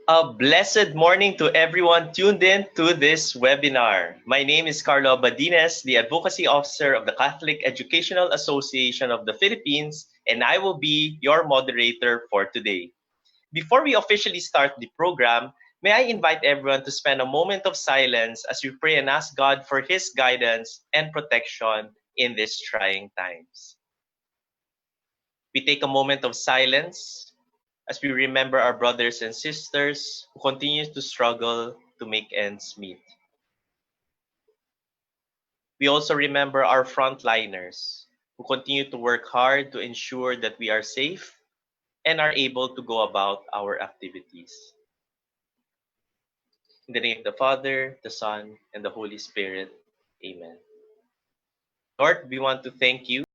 A blessed morning to everyone tuned in to this webinar. My name is Karlo Abadines, the Advocacy Officer of the Catholic Educational Association of the Philippines, and I will be your moderator for today. Before we officially start the program, may I invite everyone to spend a moment of silence as we pray and ask God for His guidance and protection in these trying times. We take a moment of silence as we remember our brothers and sisters who continue to struggle to make ends meet. We also remember our frontliners who continue to work hard to ensure that we are safe and are able to go about our activities. In the name of the Father, the Son, and the Holy Spirit, Amen. Lord, we want to thank you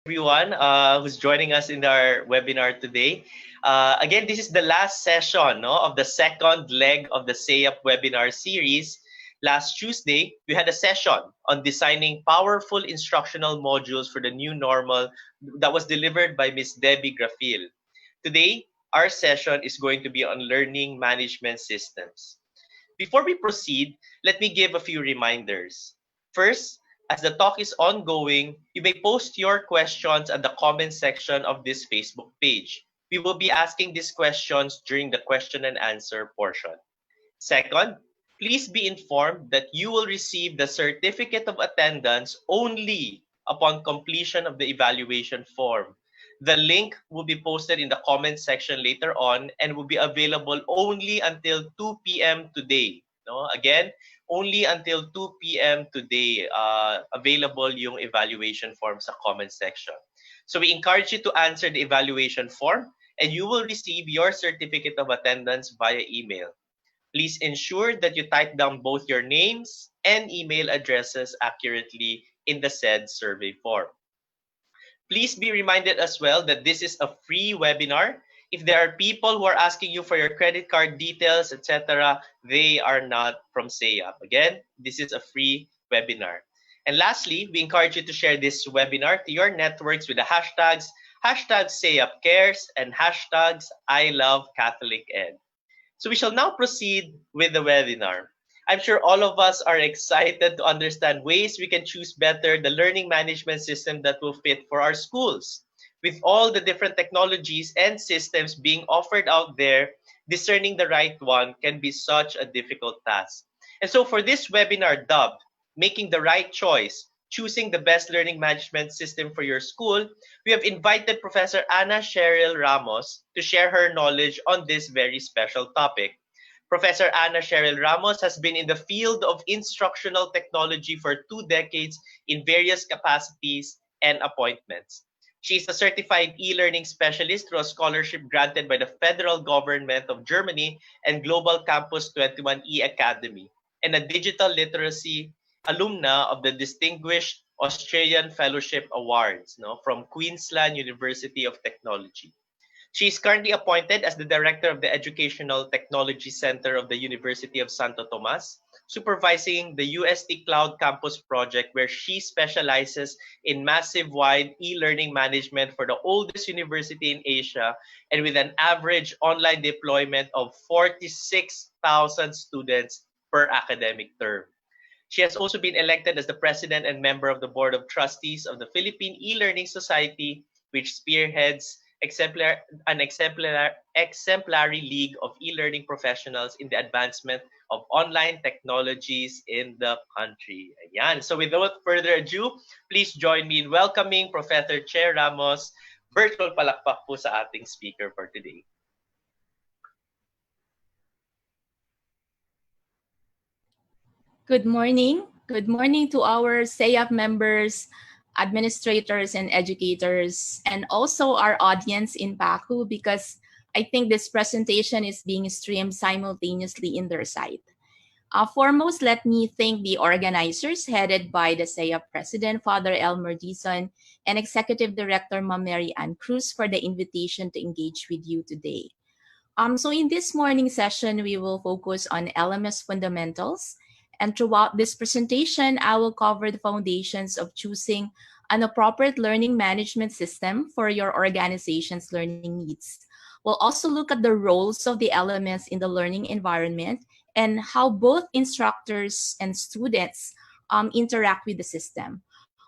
everyone who's joining us in our webinar today. Again, this is the last session of the second leg of the SAYUP webinar series. Last Tuesday, we had a session on designing powerful instructional modules for the new normal that was delivered by Ms. Debbie Grafil. Today, our session is going to be on learning management systems. Before we proceed, let me give a few reminders. First, as the talk is ongoing, you may post your questions at the comment section of this Facebook page. We will be asking these questions during the question and answer portion. Second, please be informed that you will receive the certificate of attendance only upon completion of the evaluation form. The link will be posted in the comment section later on and will be available only until 2 p.m. today. No? Again, only until 2 p.m. today, available yung evaluation form sa comment section. So we encourage you to answer the evaluation form and you will receive your certificate of attendance via email. Please ensure that you type down both your names and email addresses accurately in the said survey form. Please be reminded as well that this is a free webinar. If there are people who are asking you for your credit card details, etc., they are not from SAYUP. Again, this is a free webinar. And lastly, we encourage you to share this webinar to your networks with the hashtags #SayUpCares and hashtags #ILoveCatholicEd. So we shall now proceed with the webinar. I'm sure all of us are excited to understand ways we can choose better the learning management system that will fit for our schools. With all the different technologies and systems being offered out there, discerning the right one can be such a difficult task. And so for this webinar dubbed Making the Right Choice, Choosing the Best Learning Management System for Your School, we have invited Professor Cherylle Ramos to share her knowledge on this very special topic. Professor Cherylle Ramos has been in the field of instructional technology for 2 decades in various capacities and appointments. She is a certified e-learning specialist through a scholarship granted by the federal government of Germany and Global Campus 21E Academy, and a digital literacy alumna of the Distinguished Australian Fellowship Awards from Queensland University of Technology. She is currently appointed as the Director of the Educational Technology Center of the University of Santo Tomas, supervising the UST Cloud Campus project where she specializes in massive wide e-learning management for the oldest university in Asia and with an average online deployment of 46,000 students per academic term. She has also been elected as the president and member of the board of trustees of the Philippine E-Learning Society, which spearheads exemplary league of e-learning professionals in the advancement of online technologies in the country. Ayan. So without further ado, please join me in welcoming Professor Che Ramos. Virtual palakpak po sa ating speaker for today. Good morning. Good morning to our SAYAP members, administrators, and educators, and also our audience in Baku, because I think this presentation is being streamed simultaneously in their site. Foremost, let me thank the organizers headed by the SAYAP President, Father Elmer Dizon, and Executive Director, Ma'am Mary Ann Cruz, for the invitation to engage with you today. So in this morning session, we will focus on LMS fundamentals. And throughout this presentation, I will cover the foundations of choosing an appropriate learning management system for your organization's learning needs. We'll also look at the roles of the LMS in the learning environment and how both instructors and students interact with the system.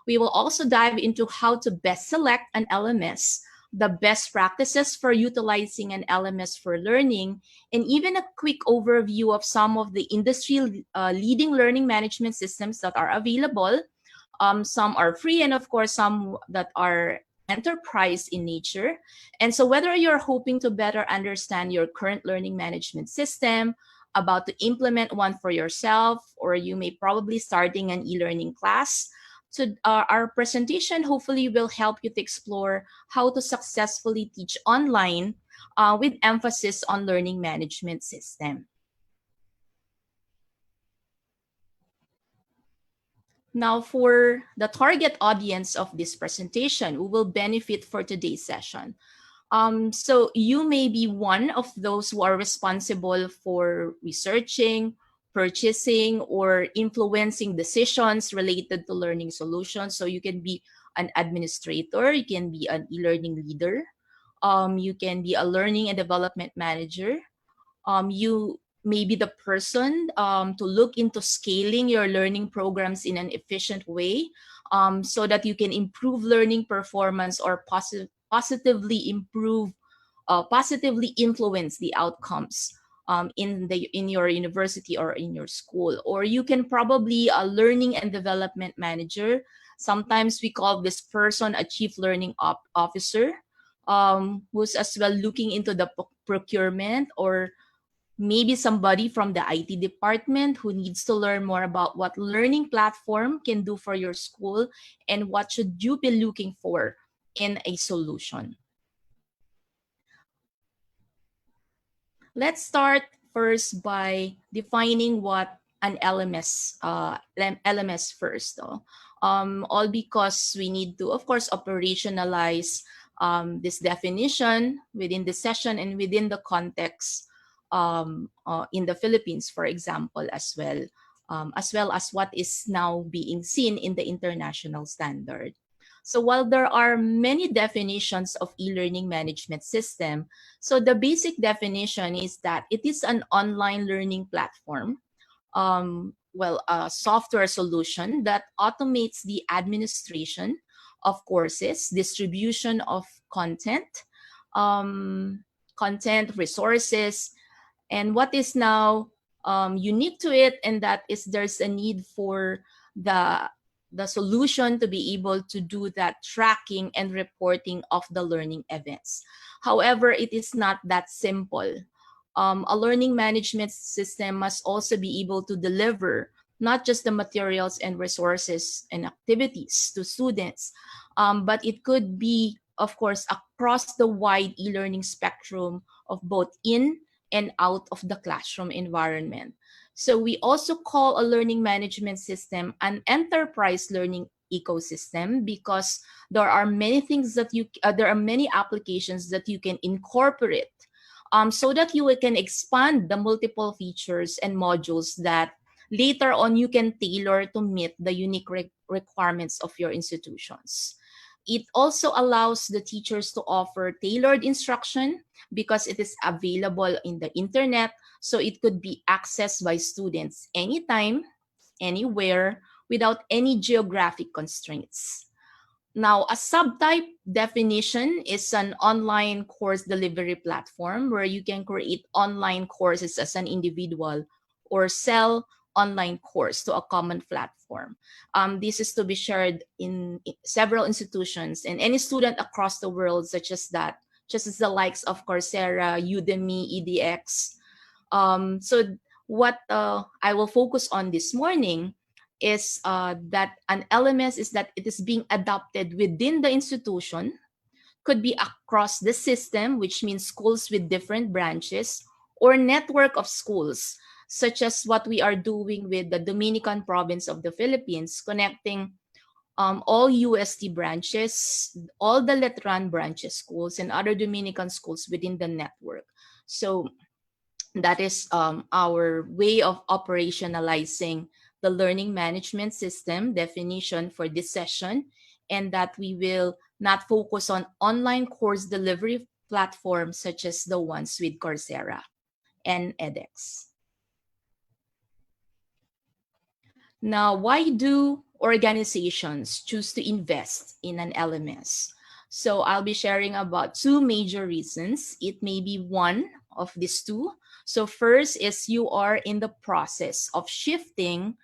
We will also dive into how to best select an LMS, the best practices for utilizing an LMS for learning, and even a quick overview of some of the industry leading learning management systems that are available. Some are free, and of course, some that are enterprise in nature. And so whether you're hoping to better understand your current learning management system, about to implement one for yourself, or you may probably starting an e-learning class, so our presentation hopefully will help you to explore how to successfully teach online with emphasis on learning management system. Now, for the target audience of this presentation who will benefit for today's session. So you may be one of those who are responsible for researching, purchasing, or influencing decisions related to learning solutions. So you can be an administrator, you can be an e-learning leader, you can be a learning and development manager. You may be the person to look into scaling your learning programs in an efficient way so that you can improve learning performance or positively influence the outcomes in your university or in your school. Or you can probably a learning and development manager. Sometimes we call this person a chief learning officer, who's as well looking into the procurement, or maybe somebody from the IT department who needs to learn more about what learning platform can do for your school and what should you be looking for in a solution. Let's start first by defining what an LMS first. All because we need to, of course, operationalize this definition within the session and within the context in the Philippines, for example, as well as what is now being seen in the international standard. So while there are many definitions of e-learning management system, so the basic definition is that it is an online learning platform, a software solution that automates the administration of courses, distribution of content, resources, and what is now unique to it, and that is there's a need for the solution to be able to do that tracking and reporting of the learning events. However, it is not that simple. A learning management system must also be able to deliver not just the materials and resources and activities to students, but it could be, of course, across the wide e-learning spectrum of both in and out of the classroom environment. So we also call a learning management system an enterprise learning ecosystem because there are many things that there are many applications that you can incorporate so that you can expand the multiple features and modules that later on you can tailor to meet the unique requirements of your institutions. It also allows the teachers to offer tailored instruction because it is available in the internet, so it could be accessed by students anytime, anywhere, without any geographic constraints. Now, a subtype definition is an online course delivery platform where you can create online courses as an individual or sell online course to a common platform. This is to be shared in several institutions and any student across the world, such as that, just as the likes of Coursera, Udemy, EDX. So what I will focus on this morning is that an LMS is that it is being adopted within the institution, could be across the system, which means schools with different branches, or network of schools, such as what we are doing with the Dominican province of the Philippines, connecting all UST branches, all the Letran branches schools, and other Dominican schools within the network. So that is our way of operationalizing the learning management system definition for this session, and that we will not focus on online course delivery platforms such as the ones with Coursera and edX. Now, why do organizations choose to invest in an LMS? So I'll be sharing about two major reasons. It may be one of these two. So first is you are in the process of shifting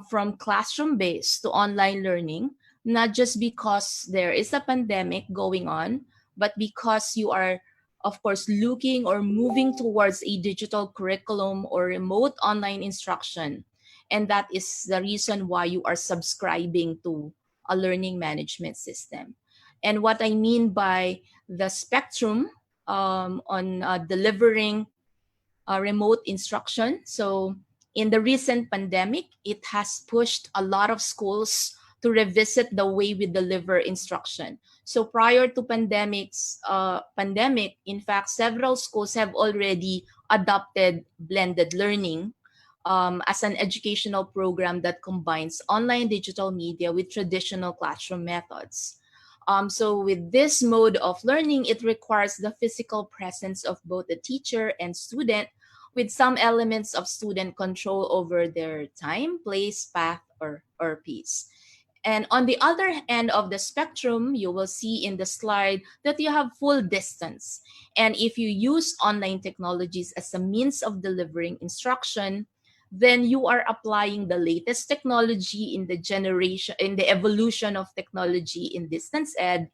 from classroom-based to online learning, not just because there is a pandemic going on, but because you are, of course, looking or moving towards a digital curriculum or remote online instruction. And that is the reason why you are subscribing to a learning management system. And what I mean by the spectrum on delivering remote instruction. So in the recent pandemic, it has pushed a lot of schools to revisit the way we deliver instruction. So prior to pandemic, in fact, several schools have already adopted blended learning as an educational program that combines online digital media with traditional classroom methods. So with this mode of learning, it requires the physical presence of both the teacher and student, with some elements of student control over their time, place, path, or pace. And on the other end of the spectrum, you will see in the slide that you have full distance. And if you use online technologies as a means of delivering instruction, then you are applying the latest technology in the evolution of technology in distance ed.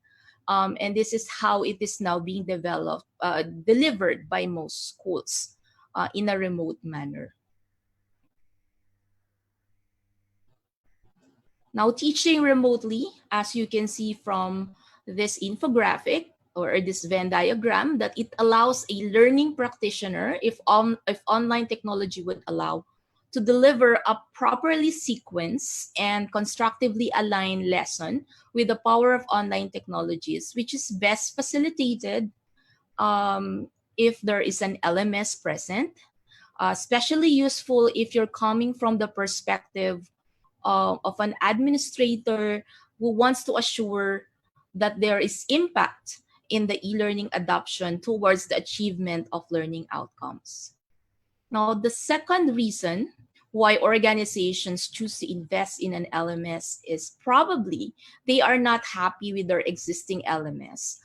And this is how it is now being delivered by most schools in a remote manner. Now, teaching remotely, as you can see from this infographic or this Venn diagram, that it allows a learning practitioner, if online technology would allow, to deliver a properly sequenced and constructively aligned lesson with the power of online technologies, which is best facilitated if there is an LMS present, especially useful if you're coming from the perspective of an administrator who wants to assure that there is impact in the e-learning adoption towards the achievement of learning outcomes. Now, the second reason why organizations choose to invest in an LMS is probably they are not happy with their existing LMS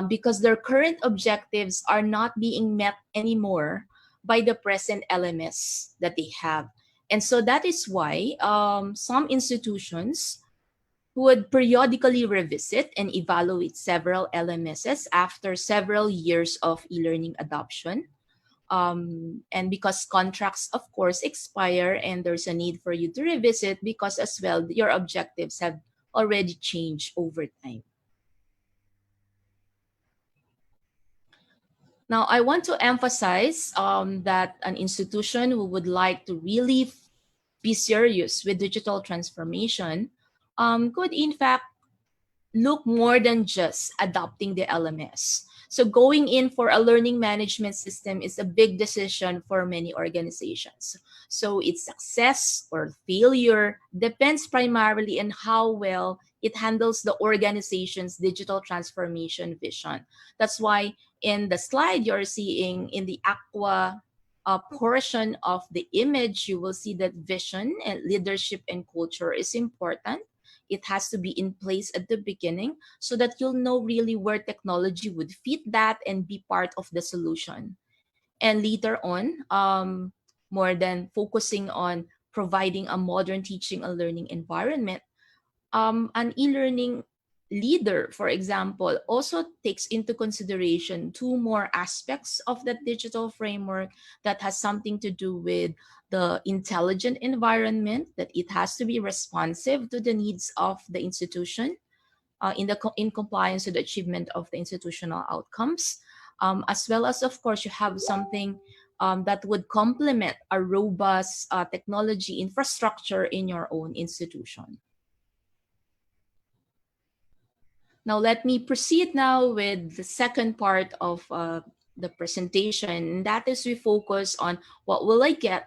because their current objectives are not being met anymore by the present LMS that they have. And so that is why some institutions would periodically revisit and evaluate several LMSs after several years of e-learning adoption. And because contracts, of course, expire and there's a need for you to revisit because as well, your objectives have already changed over time. Now, I want to emphasize that an institution who would like to really be serious with digital transformation could in fact look more than just adopting the LMS. So going in for a learning management system is a big decision for many organizations. So its success or failure depends primarily on how well It handles the organization's digital transformation vision. That's why in the slide you're seeing in the aqua portion of the image, you will see that vision and leadership and culture is important. It has to be in place at the beginning so that you'll know really where technology would fit that and be part of the solution. And later on, more than focusing on providing a modern teaching and learning environment, an e-learning leader, for example, also takes into consideration two more aspects of that digital framework that has something to do with the intelligent environment, that it has to be responsive to the needs of the institution, in compliance with the achievement of the institutional outcomes, as well as, of course, you have something that would complement a robust technology infrastructure in your own institution. Now, let me proceed now with the second part of the presentation. That is, we focus on what will I get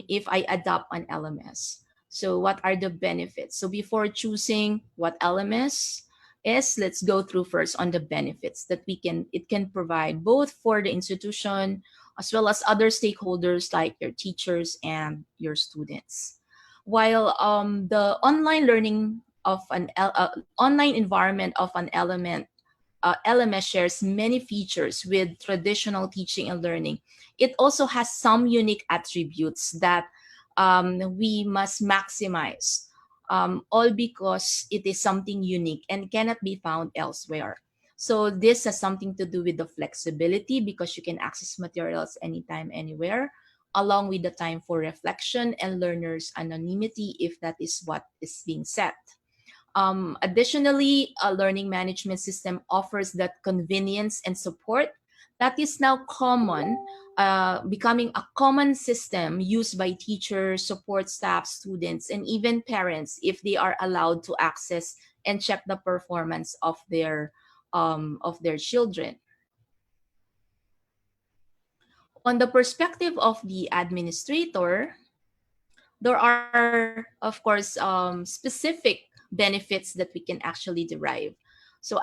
if I adopt an LMS. So what are the benefits? So before choosing what LMS is, let's go through first on the benefits that it can provide both for the institution as well as other stakeholders like your teachers and your students. While the online learning of an online environment of an LMS shares many features with traditional teaching and learning, it also has some unique attributes that we must maximize, all because it is something unique and cannot be found elsewhere. So this has something to do with the flexibility because you can access materials anytime, anywhere, along with the time for reflection and learners' anonymity if that is what is being set. Additionally, a learning management system offers that convenience and support that is now common, becoming a common system used by teachers, support staff, students, and even parents if they are allowed to access and check the performance of their children. On the perspective of the administrator, there are, of course, specific benefits that we can actually derive. So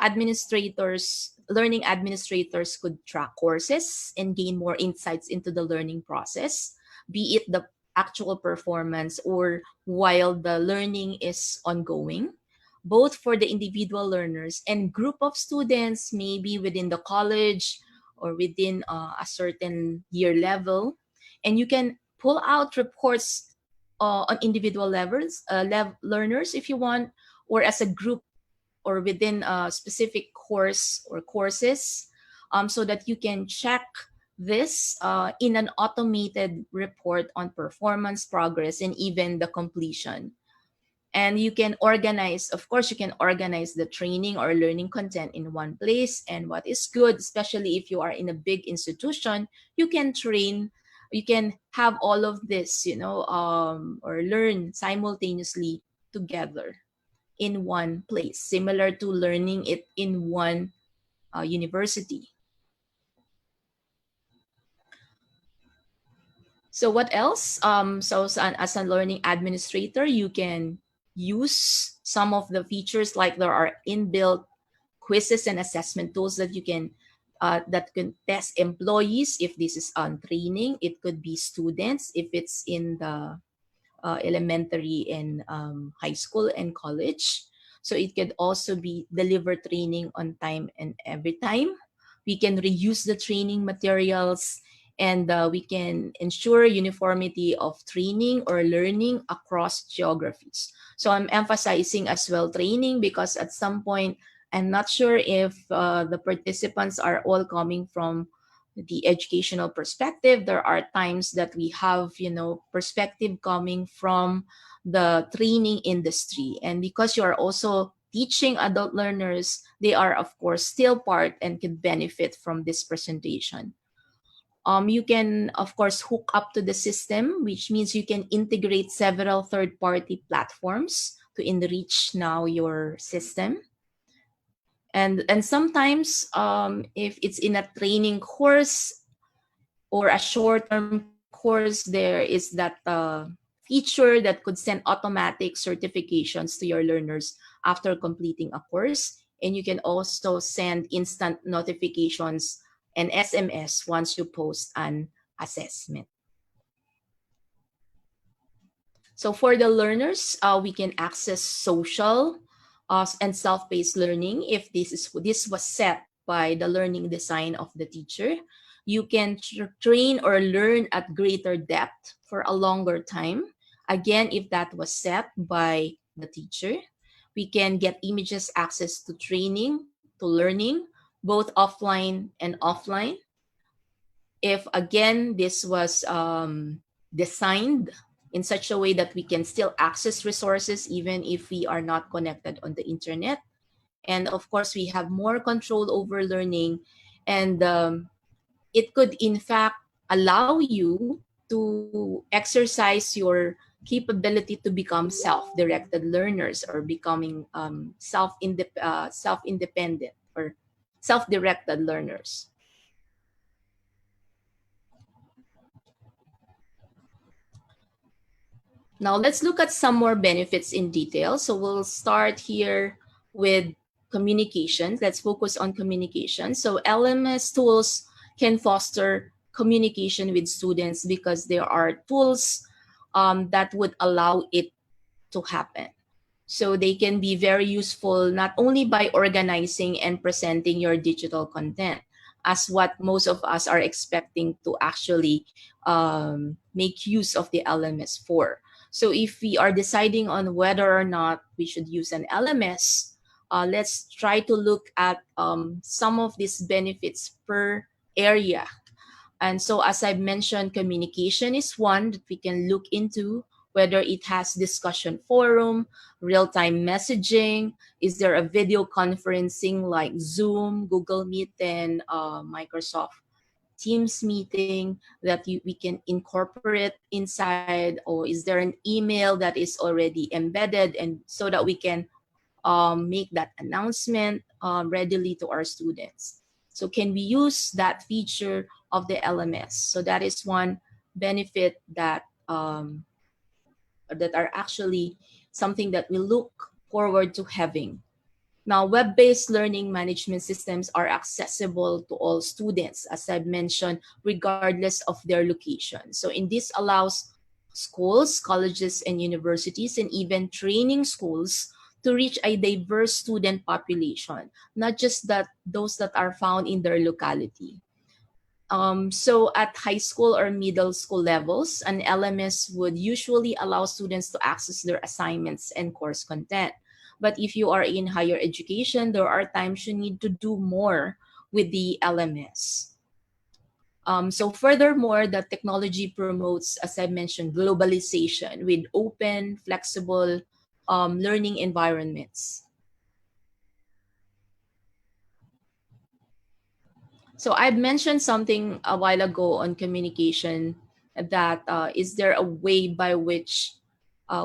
learning administrators could track courses and gain more insights into the learning process, be it the actual performance or while the learning is ongoing, both for the individual learners and group of students, maybe within the college or within a certain year level. And you can pull out reports on individual levels, learners if you want, or as a group or within a specific course or courses, so that you can check this in an automated report on performance, progress, and even the completion. And you can organize, of course, you can organize the training or learning content in one place. And what is good, especially if you are in a big institution, you can have all of this, or learn simultaneously together in one place, similar to learning it in one university. So what else? As a learning administrator, you can use some of the features, like there are inbuilt quizzes and assessment tools that can test employees if this is on training. It could be students if it's in the elementary and high school and college. So it could also be deliver training on time and every time. We can reuse the training materials, and we can ensure uniformity of training or learning across geographies. So I'm emphasizing as well training because at some point, I'm not sure if the participants are all coming from the educational perspective. There are times that we have, perspective coming from the training industry. And because you are also teaching adult learners, they are, of course, still part and can benefit from this presentation. You can, of course, hook up to the system, which means you can integrate several third-party platforms to enrich now your system. And sometimes if it's in a training course or a short-term course, there is that feature that could send automatic certifications to your learners after completing a course. And you can also send instant notifications and SMS once you post an assessment. So for the learners, we can access social and self-paced learning if this was set by the learning design of the teacher. You can train or learn at greater depth for a longer time. Again, if that was set by the teacher, we can get images access to training, to learning, both offline and offline. If again, this was designed in such a way that we can still access resources even if we are not connected on the internet. And of course, we have more control over learning, and it could in fact allow you to exercise your capability to become self-directed learners or becoming self-independent or self-directed learners. Now let's look at some more benefits in detail. So we'll start here with communication. Let's focus on communication. So LMS tools can foster communication with students because there are tools that would allow it to happen. So they can be very useful not only by organizing and presenting your digital content, as what most of us are expecting to actually make use of the LMS for. So if we are deciding on whether or not we should use an LMS, let's try to look at some of these benefits per area. And so as I've mentioned, communication is one that we can look into, whether it has discussion forum, real-time messaging, is there a video conferencing like Zoom, Google Meet, and Microsoft Teams meeting that we can incorporate inside, or is there an email that is already embedded and so that we can make that announcement readily to our students. So can we use that feature of the LMS? So that is one benefit that are actually something that we look forward to having. Now, web-based learning management systems are accessible to all students, as I've mentioned, regardless of their location. So in this allows schools, colleges, and universities, and even training schools to reach a diverse student population, not just those that are found in their locality. So at high school or middle school levels, an LMS would usually allow students to access their assignments and course content. But if you are in higher education, there are times you need to do more with the LMS. So furthermore, the technology promotes, as I mentioned, globalization with open, flexible learning environments. So I've mentioned something a while ago on communication that is there a way by which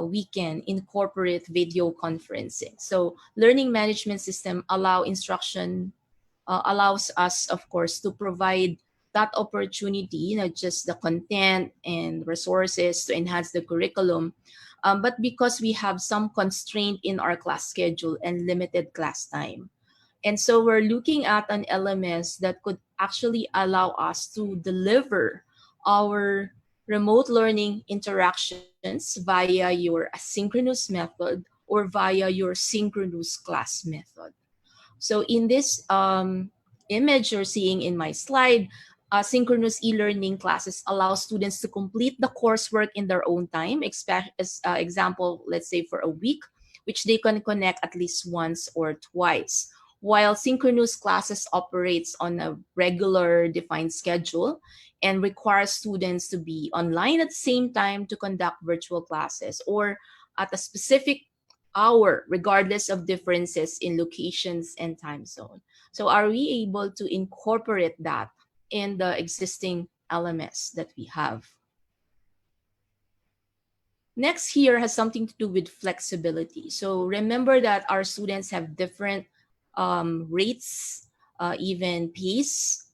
we can incorporate video conferencing. So learning management system allows us, of course, to provide that opportunity, not just the content and resources to enhance the curriculum, but because we have some constraint in our class schedule and limited class time. And so we're looking at an LMS that could actually allow us to deliver our remote learning interactions via your asynchronous method or via your synchronous class method. So in this image you're seeing in my slide, synchronous e-learning classes allow students to complete the coursework in their own time. Example, let's say for a week, which they can connect at least once or twice. While synchronous classes operates on a regular defined schedule and requires students to be online at the same time to conduct virtual classes or at a specific hour, regardless of differences in locations and time zone. So are we able to incorporate that in the existing LMS that we have? Next here has something to do with flexibility. So remember that our students have different rates, even pace.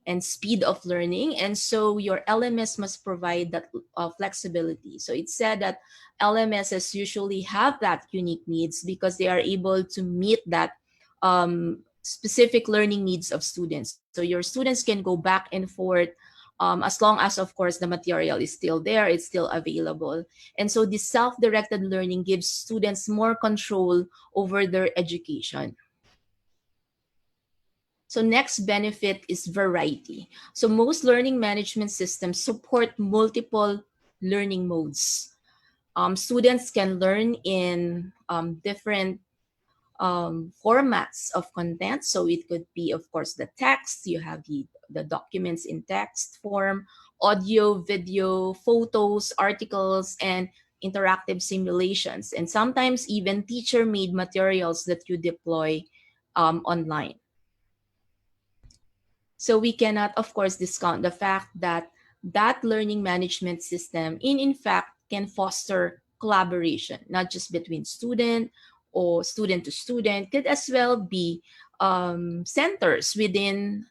and speed of learning. And so your LMS must provide that flexibility. So it's said that LMSs usually have that unique needs because they are able to meet that specific learning needs of students. So your students can go back and forth as long as, of course, the material is still there, it's still available. And so this self-directed learning gives students more control over their education. So next benefit is variety. So most learning management systems support multiple learning modes. Students can learn in different formats of content. So it could be, of course, the text. You have the documents in text form, audio, video, photos, articles, and interactive simulations. And sometimes even teacher-made materials that you deploy online. So we cannot, of course, discount the fact that that learning management system in fact can foster collaboration, not just between student or student to student, could as well be centers within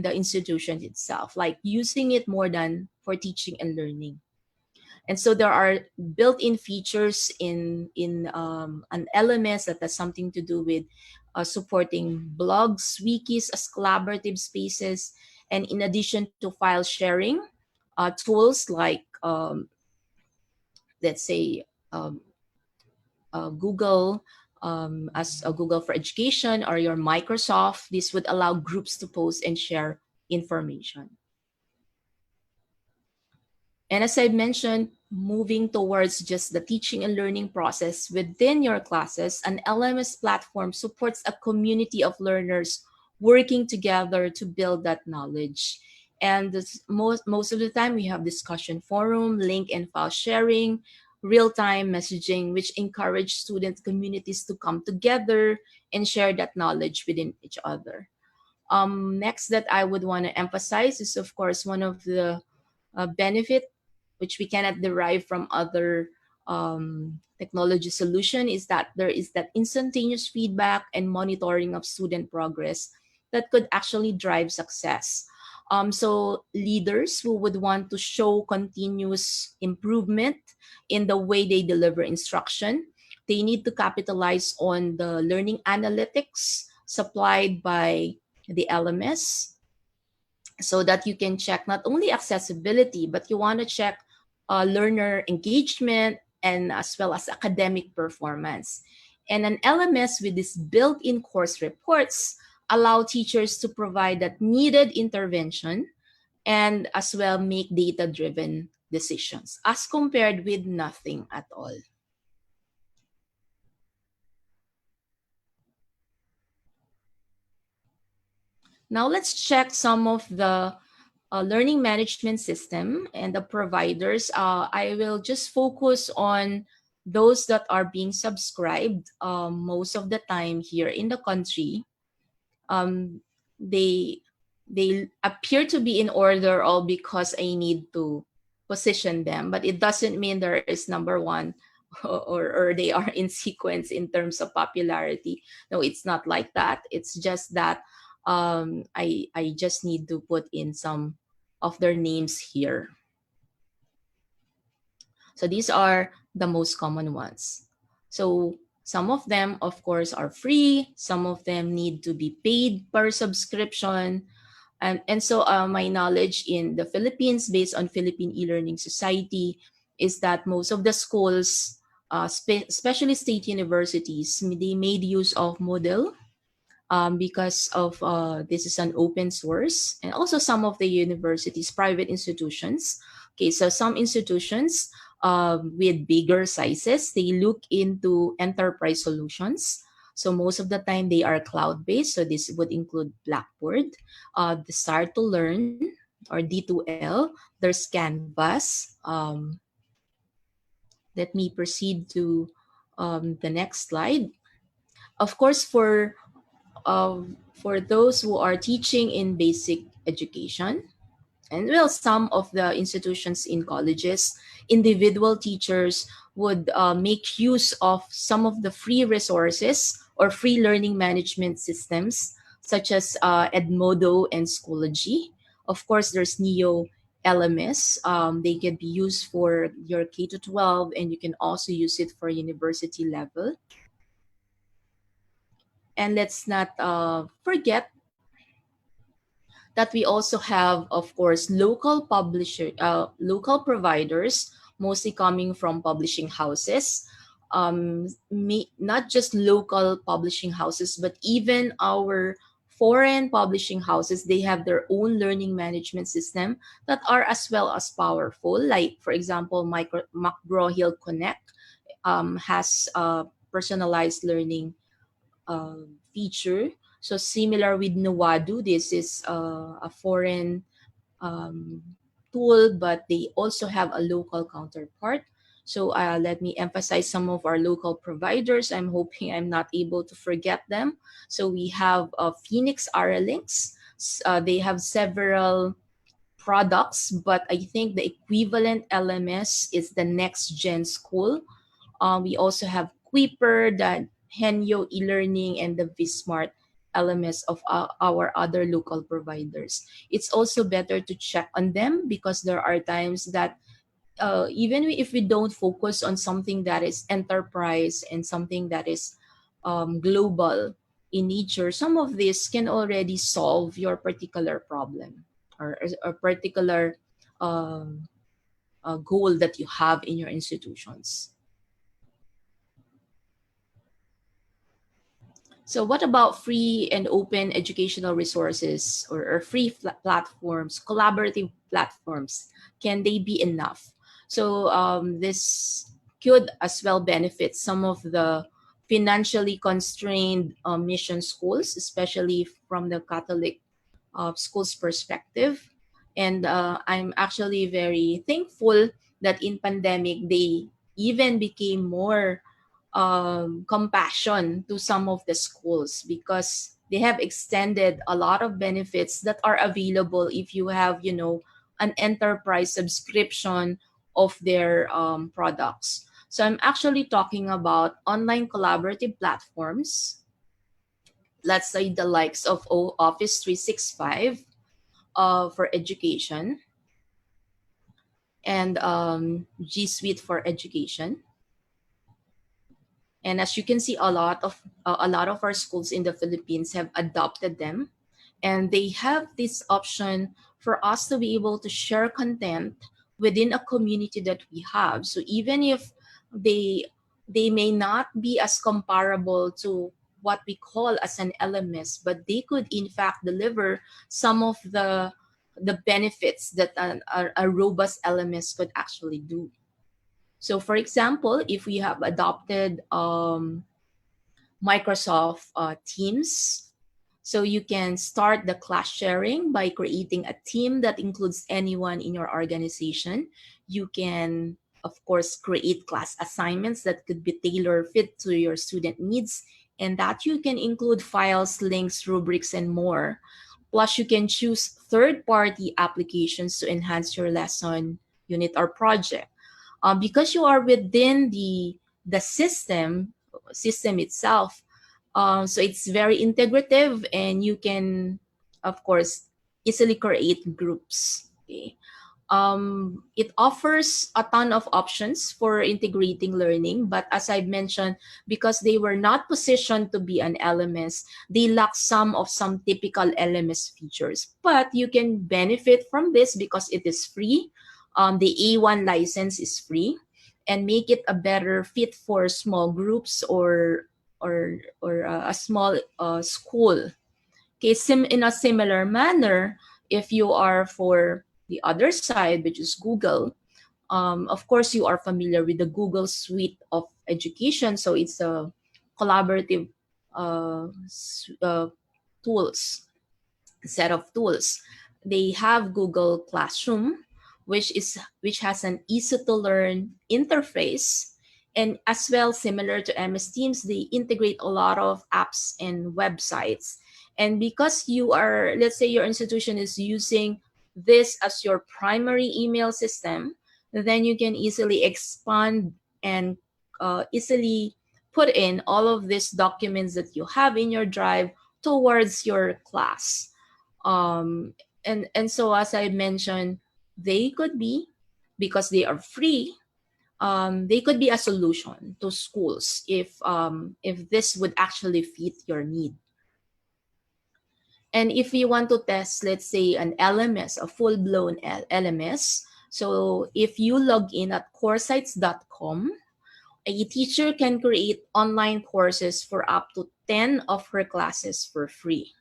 the institution itself, like using it more than for teaching and learning. And so there are built-in features in an LMS that has something to do with supporting blogs, wikis as collaborative spaces, and in addition to file sharing, tools like let's say um, Google as a Google for Education or your Microsoft. This would allow groups to post and share information. And as I mentioned, moving towards just the teaching and learning process within your classes, an LMS platform supports a community of learners working together to build that knowledge. And most of the time, we have discussion forum, link and file sharing, real-time messaging, which encourage student communities to come together and share that knowledge within each other. Next that I would want to emphasize is, of course, one of the benefit which we cannot derive from other technology solution is that there is that instantaneous feedback and monitoring of student progress that could actually drive success. So leaders who would want to show continuous improvement in the way they deliver instruction, they need to capitalize on the learning analytics supplied by the LMS so that you can check not only accessibility, but you want to check learner engagement and as well as academic performance. And an LMS with this built-in course reports allow teachers to provide that needed intervention and as well make data-driven decisions as compared with nothing at all. Now let's check some of the learning management system and the providers. I will just focus on those that are being subscribed most of the time here in the country. Um, they they appear to be in order all because I need to position them, but it doesn't mean there is number one or they are in sequence in terms of popularity. No, it's not like that. It's just that I just need to put in some of their names here. So these are the most common ones. So some of them, of course, are free. Some of them need to be paid per subscription. And so my knowledge in the Philippines, based on Philippine e-learning society, is that most of the schools, especially state universities, they made use of Moodle because of this is an open source, and also some of the universities, private institutions. Okay, so some institutions with bigger sizes, they look into enterprise solutions. So most of the time they are cloud-based. So this would include Blackboard, the Start to Learn or D2L. There's Canvas. Let me proceed to the next slide. Of course, for those who are teaching in basic education, and well, some of the institutions in colleges, individual teachers would make use of some of the free resources or free learning management systems such as Edmodo and Schoology. Of course, there's Neo LMS. They can be used for your K to 12, and you can also use it for university level. And let's not forget that we also have, of course, local providers, mostly coming from publishing houses. Not just local publishing houses, but even our foreign publishing houses, they have their own learning management system that are as well as powerful. Like, for example, McGraw-Hill Connect has personalized learning feature. So similar with Nuwadu, this is a foreign um, tool, but they also have a local counterpart. So let me emphasize some of our local providers. I'm hoping I'm not able to forget them. So we have Phoenix RLinks. They have several products, but I think the equivalent LMS is the Next Gen School. We also have Quipper, the Henyo e-learning, and the Vsmart LMS of our other local providers. It's also better to check on them because there are times that even if we don't focus on something that is enterprise and something that is global in nature, some of this can already solve your particular problem or a particular um, goal that you have in your institutions. So what about free and open educational resources or free platforms, collaborative platforms? Can they be enough? So this could as well benefit some of the financially constrained mission schools, especially from the Catholic schools perspective. And I'm actually very thankful that in pandemic, they even became more compassion to some of the schools because they have extended a lot of benefits that are available if you have, an enterprise subscription of their products. So I'm actually talking about online collaborative platforms. Let's say the likes of Office 365 for education and G Suite for education. And as you can see, a lot of our schools in the Philippines have adopted them, and they have this option for us to be able to share content within a community that we have. So even if they they may not be as comparable to what we call as an LMS, but they could in fact deliver some of the benefits that a robust LMS could actually do. So, for example, if we have adopted Microsoft Teams, so you can start the class sharing by creating a team that includes anyone in your organization. You can, of course, create class assignments that could be tailor fit to your student needs, and that you can include files, links, rubrics, and more. Plus, you can choose third-party applications to enhance your lesson, unit, or project. Because you are within the system itself, so it's very integrative, and you can, of course, easily create groups. Okay. It offers a ton of options for integrating learning, but as I've mentioned, because they were not positioned to be an LMS, they lack some typical LMS features. But you can benefit from this because it is free. The A1 license is free, and make it a better fit for small groups or a small school. Okay, in a similar manner, if you are for the other side, which is Google, of course, you are familiar with the Google Suite of Education. So it's a collaborative tools, set of tools. They have Google Classroom, which has an easy to learn interface, and as well similar to MS Teams, they integrate a lot of apps and websites. And because you are, let's say your institution is using this as your primary email system, then you can easily expand and easily put in all of these documents that you have in your drive towards your class. And so as I mentioned, they could be, because they are free, they could be a solution to schools if this would actually fit your need. And if you want to test, let's say, an LMS, a full-blown LMS, so if you log in at coursesites.com, a teacher can create online courses for up to 10 of her classes for free.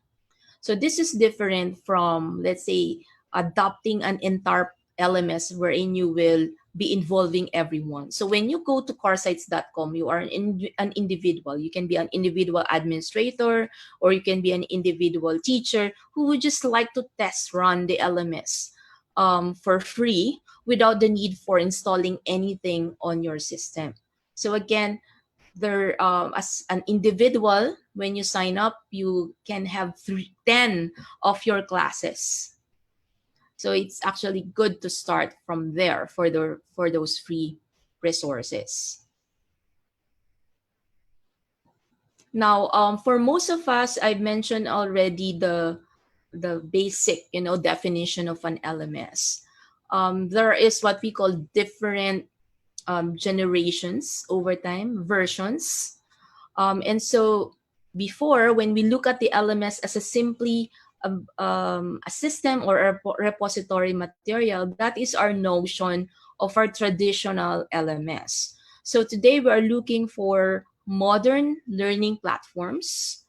So this is different from, let's say, adopting an entire LMS wherein you will be involving everyone. So when you go to coursesites.com, you are an individual. You can be an individual administrator, or you can be an individual teacher who would just like to test run the LMS for free without the need for installing anything on your system. So again, there as an individual, when you sign up, you can have 10 of your classes. So it's actually good to start from there for those free resources. Now, for most of us, I've mentioned already the basic, definition of an LMS. There is what we call different generations over time, versions. And so before, when we look at the LMS as a simply a system or a repository material, that is our notion of our traditional LMS. So today we are looking for modern learning platforms.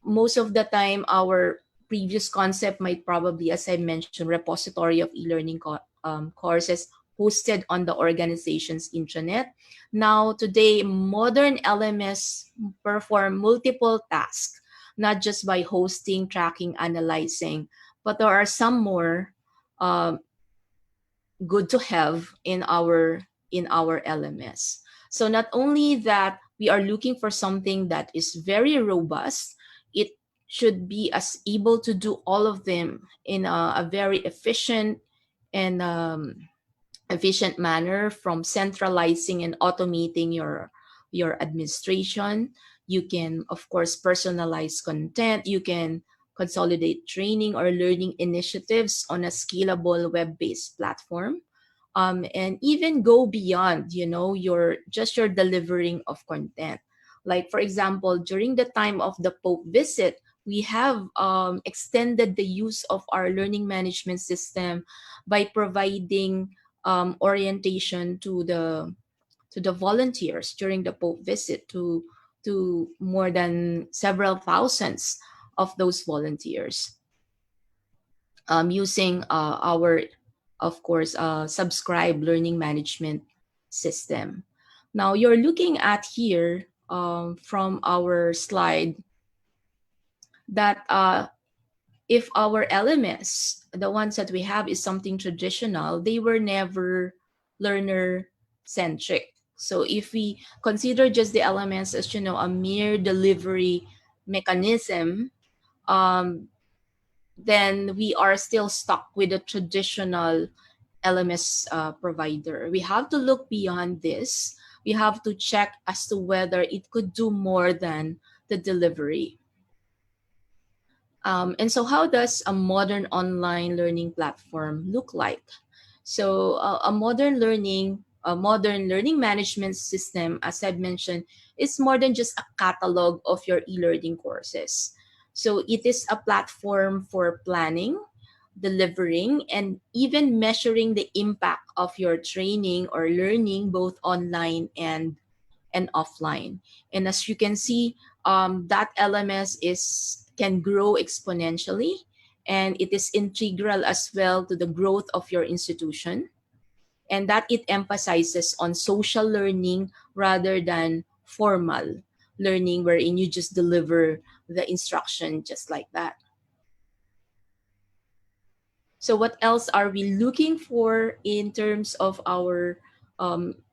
Most of the time, our previous concept might probably, as I mentioned, repository of e-learning courses hosted on the organization's intranet. Now, today, modern LMS perform multiple tasks, not just by hosting, tracking, analyzing, but there are some more um, good to have in our LMS. So not only that we are looking for something that is very robust, it should be as able to do all of them in a very and efficient manner, from centralizing and automating your administration. You can, of course, personalize content. You can consolidate training or learning initiatives on a scalable web-based platform, and even go beyond, your delivering of content. Like, for example, during the time of the Pope visit, we have extended the use of our learning management system by providing orientation to the volunteers during the Pope visit, to more than several thousands of those volunteers, using our, of course, subscribe learning management system. Now you're looking at here, from our slide, that if our LMS, the ones that we have, is something traditional, they were never learner centric. So if we consider just the LMS as, a mere delivery mechanism, um, then we are still stuck with a traditional LMS provider. We have to look beyond this. We have to check as to whether it could do more than the delivery. And so how does a modern online learning platform look like? So a modern learning management system, as I've mentioned, is more than just a catalog of your e-learning courses. So it is a platform for planning, delivering, and even measuring the impact of your training or learning, both online and offline. And as you can see, that LMS can grow exponentially, and it is integral as well to the growth of your institution, and that it emphasizes on social learning rather than formal learning, wherein you just deliver the instruction just like that. So what else are we looking for in terms of our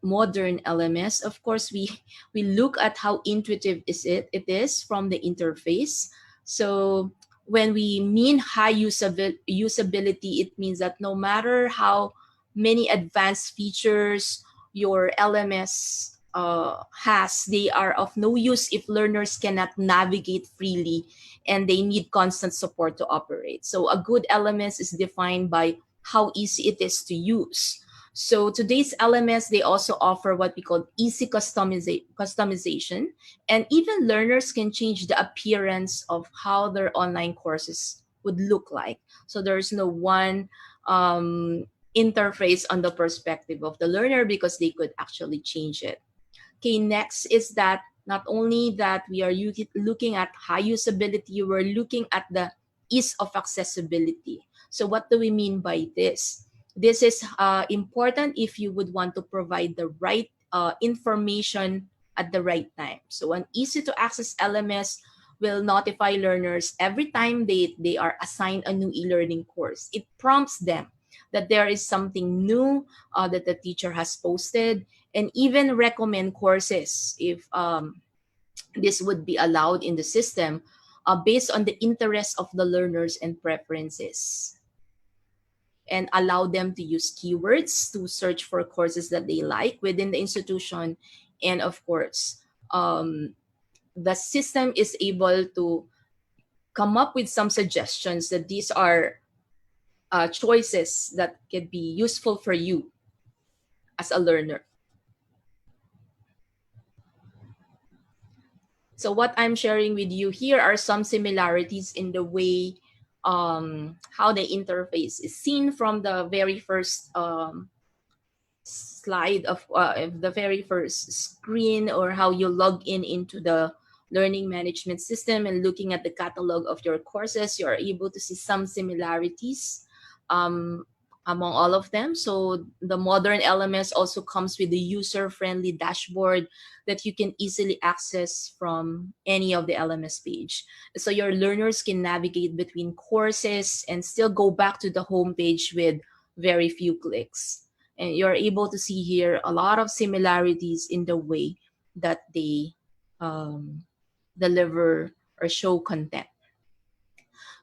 modern LMS? Of course, we look at how intuitive it is from the interface. So when we mean high usability, it means that no matter how many advanced features your LMS has, they are of no use if learners cannot navigate freely and they need constant support to operate. So a good LMS is defined by how easy it is to use. So today's LMS, they also offer what we call easy customization, and even learners can change the appearance of how their online courses would look like. So there's no one interface on the perspective of the learner because they could actually change it. Okay, next is that not only that we are looking at high usability, we're looking at the ease of accessibility. So what do we mean by this? This is important if you would want to provide the right information at the right time. So an easy to access LMS will notify learners every time they are assigned a new e-learning course. It prompts them that there is something new that the teacher has posted, and even recommend courses if this would be allowed in the system based on the interests of the learners and preferences, and allow them to use keywords to search for courses that they like within the institution. And of course, the system is able to come up with some suggestions that these are choices that can be useful for you as a learner. So what I'm sharing with you here are some similarities in the way how the interface is seen from the very first slide of the very first screen, or how you log in into the learning management system and looking at the catalog of your courses. You are able to see some similarities um, among all of them. So the modern LMS also comes with a user-friendly dashboard that you can easily access from any of the LMS page. So your learners can navigate between courses and still go back to the home page with very few clicks. And you're able to see here a lot of similarities in the way that they um, deliver or show content.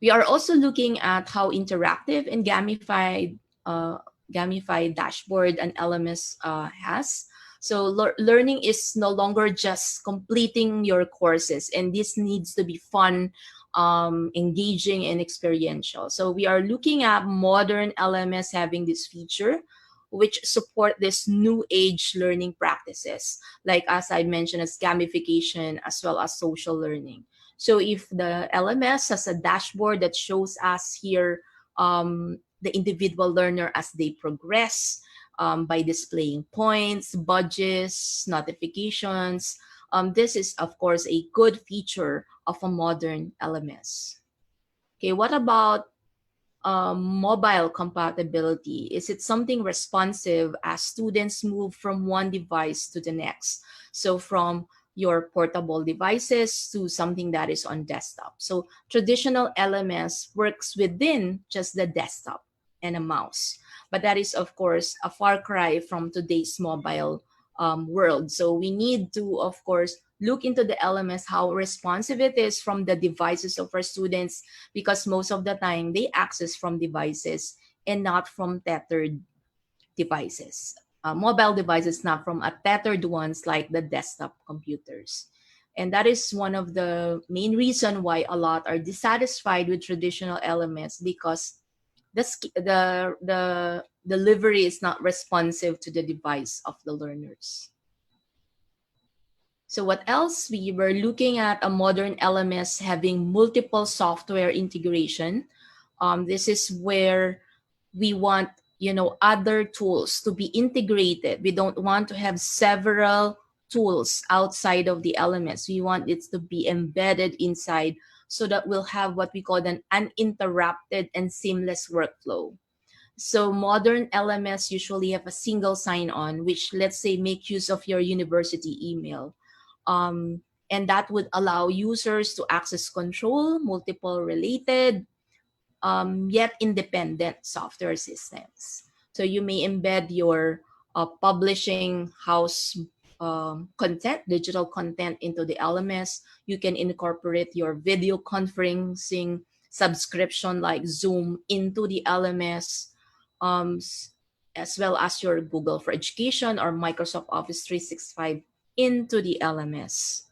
We are also looking at how interactive and gamified dashboard an LMS has. So learning is no longer just completing your courses, and this needs to be fun, engaging, and experiential. So we are looking at modern LMS having this feature which support this new age learning practices, like as I mentioned, as gamification as well as social learning. So if the LMS has a dashboard that shows us here the individual learner as they progress by displaying points, badges, notifications, this is of course a good feature of a modern LMS. Okay, what about mobile compatibility? Is it something responsive as students move from one device to the next? So from your portable devices to something that is on desktop. So traditional LMS works within just the desktop and a mouse. But that is, of course, a far cry from today's mobile world. So we need to, of course, look into the LMS, how responsive it is from the devices of our students, because most of the time they access from devices and not from tethered devices. Mobile devices, not from a tethered ones like the desktop computers. And that is one of the main reason why a lot are dissatisfied with traditional LMS, because the delivery is not responsive to the device of the learners. So what else? We were looking at a modern LMS having multiple software integration. This is where we want, other tools to be integrated. We don't want to have several tools outside of the LMS. We want it to be embedded inside, so that we'll have what we call an uninterrupted and seamless workflow. So modern LMS usually have a single sign-on, which, let's say, make use of your university email. Um, and that would allow users to access control multiple related yet independent software systems. So you may embed your publishing house content, digital content into the LMS. You can incorporate your video conferencing subscription like Zoom into the LMS, um, as well as your Google for Education or Microsoft Office 365 into the LMS.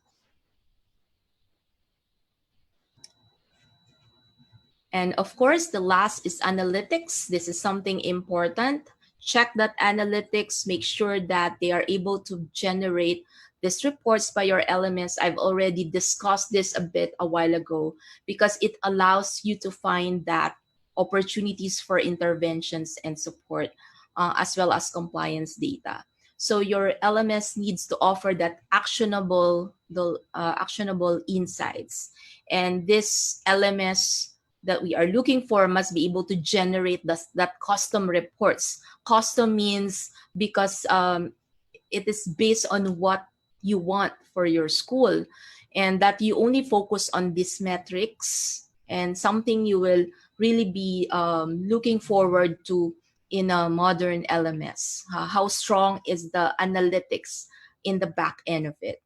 And of course, the last is analytics. This is something important. Check that analytics, make sure that they are able to generate these reports by your LMS. I've already discussed this a bit a while ago because it allows you to find that opportunities for interventions and support, as well as compliance data. So your LMS needs to offer that actionable insights. And this LMS that we are looking for must be able to generate that custom reports. Custom means because it is based on what you want for your school, and that you only focus on these metrics and something you will really be looking forward to in a modern LMS. How strong is the analytics in the back end of it?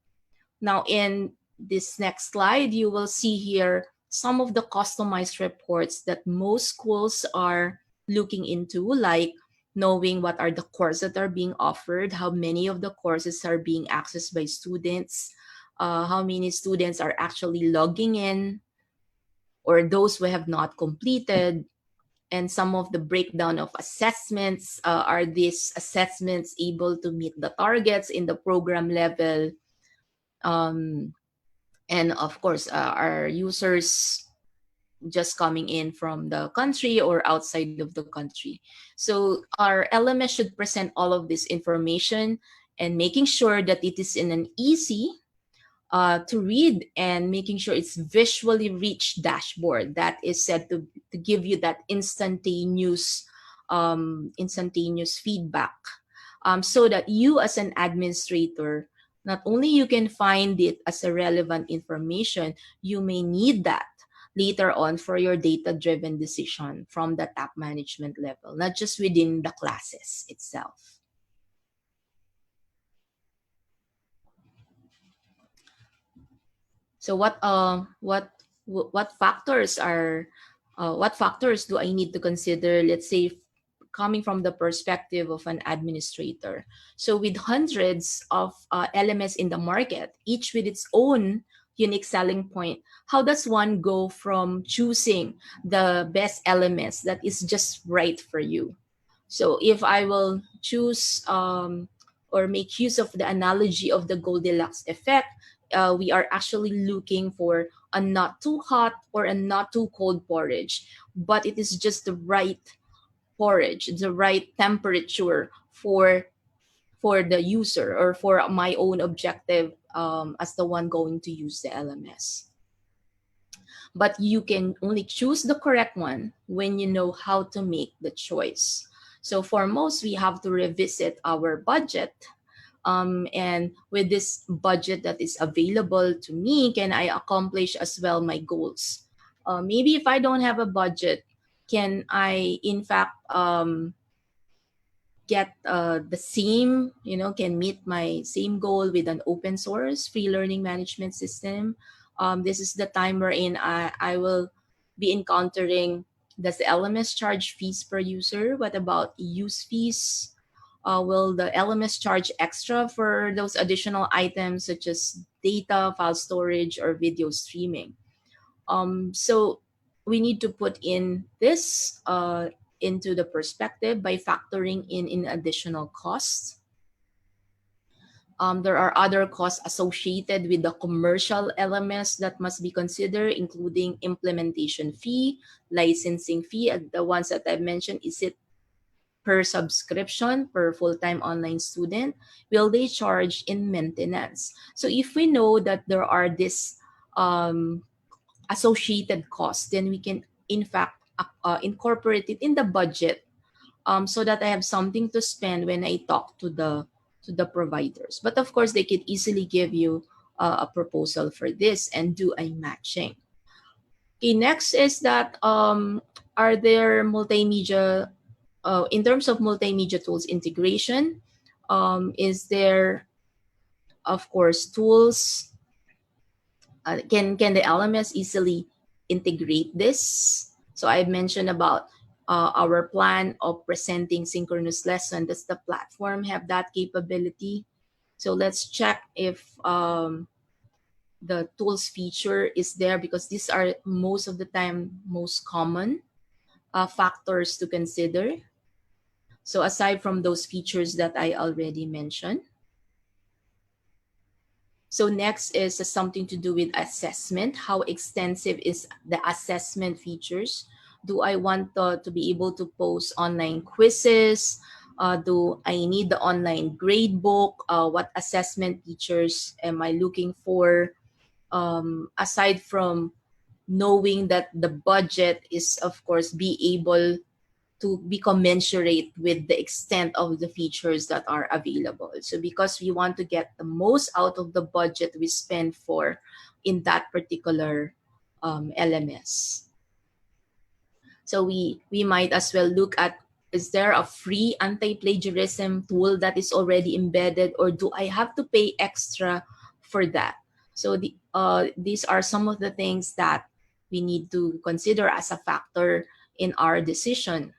Now, in this next slide, you will see here some of the customized reports that most schools are looking into, like knowing what are the courses that are being offered, how many of the courses are being accessed by students, how many students are actually logging in, or those who have not completed, and some of the breakdown of assessments. Are these assessments able to meet the targets in the program level? Um, and of course, our users just coming in from the country or outside of the country. So our LMS should present all of this information and making sure that it is in an easy to read and making sure it's visually rich dashboard that is said to give you that instantaneous feedback, so that you as an administrator, not only you can find it as a relevant information, you may need that later on for your data-driven decision from the top management level, not just within the classes itself. So what factors do I need to consider? Let's say coming from the perspective of an administrator. So with hundreds of LMS in the market, each with its own unique selling point, how does one go from choosing the best LMS that is just right for you? So if I will choose or make use of the analogy of the Goldilocks effect, we are actually looking for a not too hot or a not too cold porridge, but it is just the right porridge, the right temperature for the user or for my own objective as the one going to use the LMS. But you can only choose the correct one when you know how to make the choice. So for most, we have to revisit our budget. And with this budget that is available to me, can I accomplish as well my goals? Maybe if I don't have a budget, can I in fact get the same, can meet my same goal with an open source free learning management system? This is the time wherein I will be encountering, does the LMS charge fees per user? What about use fees? Will the LMS charge extra for those additional items such as data, file storage, or video streaming? So we need to put in this into the perspective by factoring in additional costs. There are other costs associated with the commercial LMS that must be considered, including implementation fee, licensing fee, and the ones that I've mentioned. Is it per subscription, per full-time online student? Will they charge in maintenance? So if we know that there are this associated costs, then we can in fact incorporate it in the budget, so that I have something to spend when I talk to the providers. But of course, they could easily give you a proposal for this and do a matching. Okay, next is that are there multimedia, in terms of multimedia tools integration, is there, of course, tools, can the LMS easily integrate this? So I mentioned about our plan of presenting synchronous lesson. Does the platform have that capability? So let's check if the tools feature is there, because these are most of the time most common factors to consider. So aside from those features that I already mentioned. So next is something to do with assessment. How extensive is the assessment features? Do I want to be able to post online quizzes? Do I need the online grade book? What assessment features am I looking for? Aside from knowing that the budget is, of course, be able to be commensurate with the extent of the features that are available. So because we want to get the most out of the budget we spend for in that particular LMS. So we might as well look at, is there a free anti-plagiarism tool that is already embedded, or do I have to pay extra for that? So these are some of the things that we need to consider as a factor in our decision.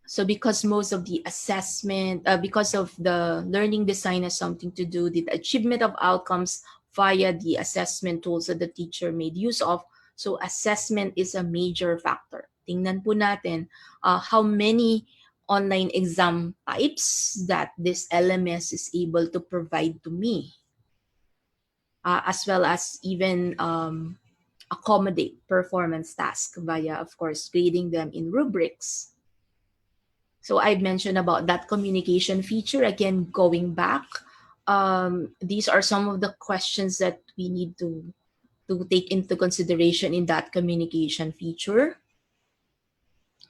So because most of the assessment, because of the learning design has something to do with the achievement of outcomes via the assessment tools that the teacher made use of. So assessment is a major factor. Tingnan po natin how many online exam types that this LMS is able to provide to me, as well as even accommodate performance tasks via, of course, grading them in rubrics. So I've mentioned about that communication feature. Again, going back, these are some of the questions that we need to take into consideration in that communication feature.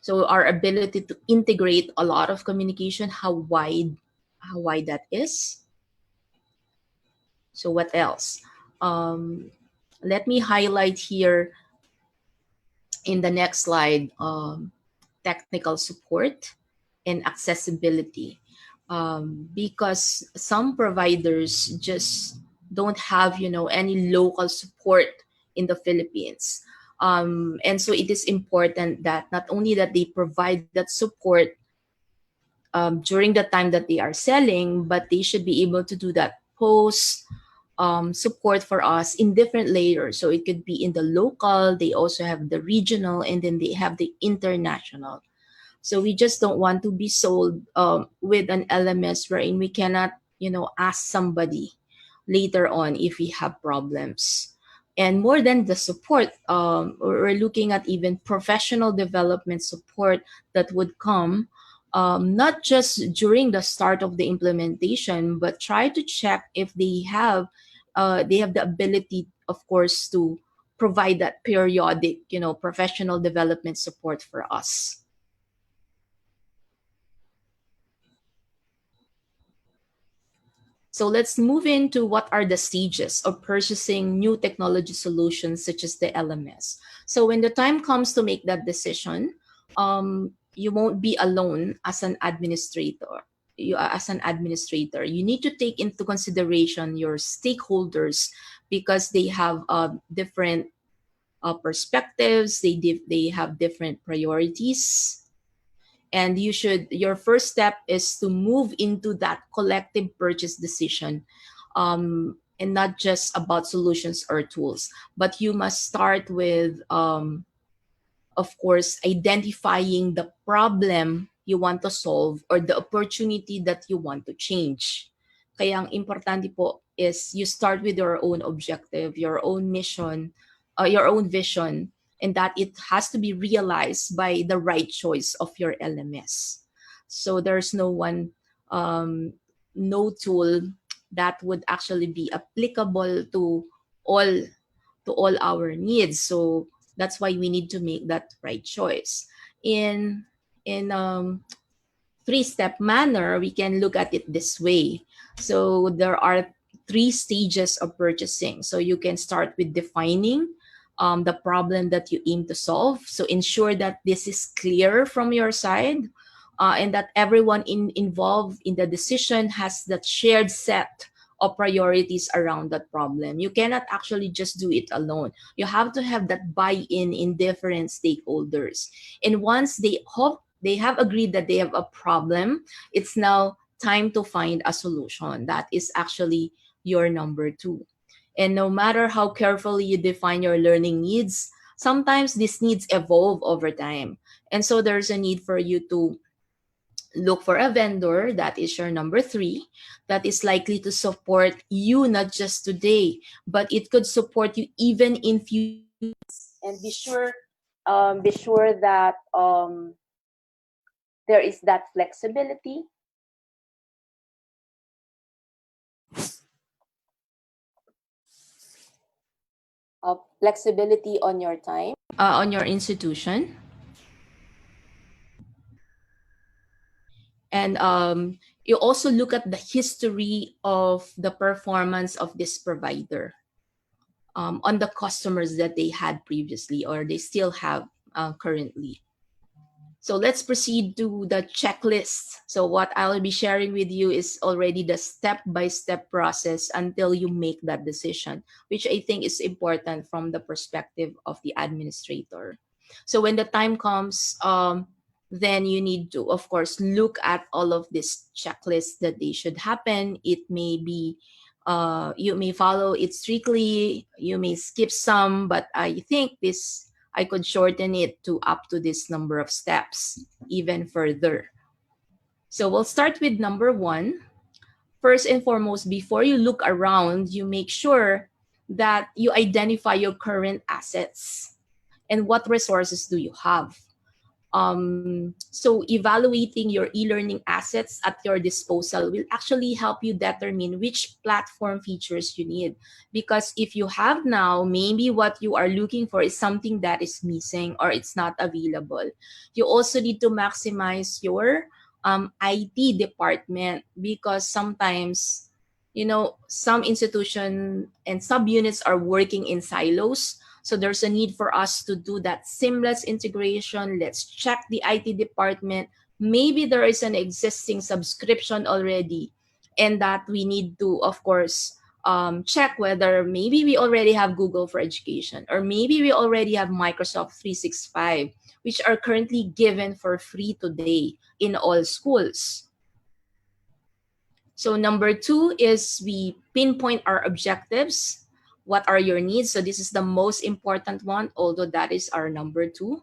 So our ability to integrate a lot of communication, how wide that is. So what else? Let me highlight here in the next slide, technical support and accessibility, because some providers just don't have any local support in the Philippines, and so it is important that not only that they provide that support during the time that they are selling, but they should be able to do that post support for us in different layers. So it could be in the local, they also have the regional, and then they have the international. So we just don't want to be sold with an LMS wherein we cannot, ask somebody later on if we have problems. And more than the support, we're looking at even professional development support that would come, not just during the start of the implementation, but try to check if they have the ability, of course, to provide that periodic, professional development support for us. So let's move into what are the stages of purchasing new technology solutions such as the LMS. So when the time comes to make that decision, you won't be alone as an administrator. You need to take into consideration your stakeholders, because they have different perspectives. They have different priorities, and your first step is to move into that collective purchase decision, and not just about solutions or tools, but you must start with, of course, identifying the problem you want to solve or the opportunity that you want to change. Kaya ang importante po is you start with your own objective, your own mission, your own vision, and that it has to be realized by the right choice of your LMS. So there's no tool that would actually be applicable to all our needs. So that's why we need to make that right choice. In three-step manner, we can look at it this way. So there are three stages of purchasing. So you can start with defining the problem that you aim to solve. So ensure that this is clear from your side, and that everyone involved in the decision has that shared set of priorities around that problem. You cannot actually just do it alone. You have to have that buy-in in different stakeholders. And once they have agreed that they have a problem, it's now time to find a solution. That is actually your number two. And no matter how carefully you define your learning needs, sometimes these needs evolve over time. And so there's a need for you to look for a vendor, that is your number three, that is likely to support you not just today, but it could support you even in future. And be sure that there is that flexibility on your time, on your institution. And you also look at the history of the performance of this provider on the customers that they had previously or they still have currently. So let's proceed to the checklist. So what I'll be sharing with you is already the step-by-step process until you make that decision, which I think is important from the perspective of the administrator. So when the time comes, then you need to, of course, look at all of these checklists that they should happen. It may be, you may follow it strictly, you may skip some, but I think I could shorten it to up to this number of steps, even further. So we'll start with number one. First and foremost, before you look around, you make sure that you identify your current assets and what resources do you have. So evaluating your e-learning assets at your disposal will actually help you determine which platform features you need. Because if you have now, maybe what you are looking for is something that is missing or it's not available. You also need to maximize your IT department, because sometimes, some institution and subunits are working in silos. So there's a need for us to do that seamless integration. Let's check the IT department. Maybe there is an existing subscription already, and that we need to, of course, check whether maybe we already have Google for Education, or maybe we already have Microsoft 365, which are currently given for free today in all schools. So number two is we pinpoint our objectives. What are your needs? So this is the most important one, although that is our number two.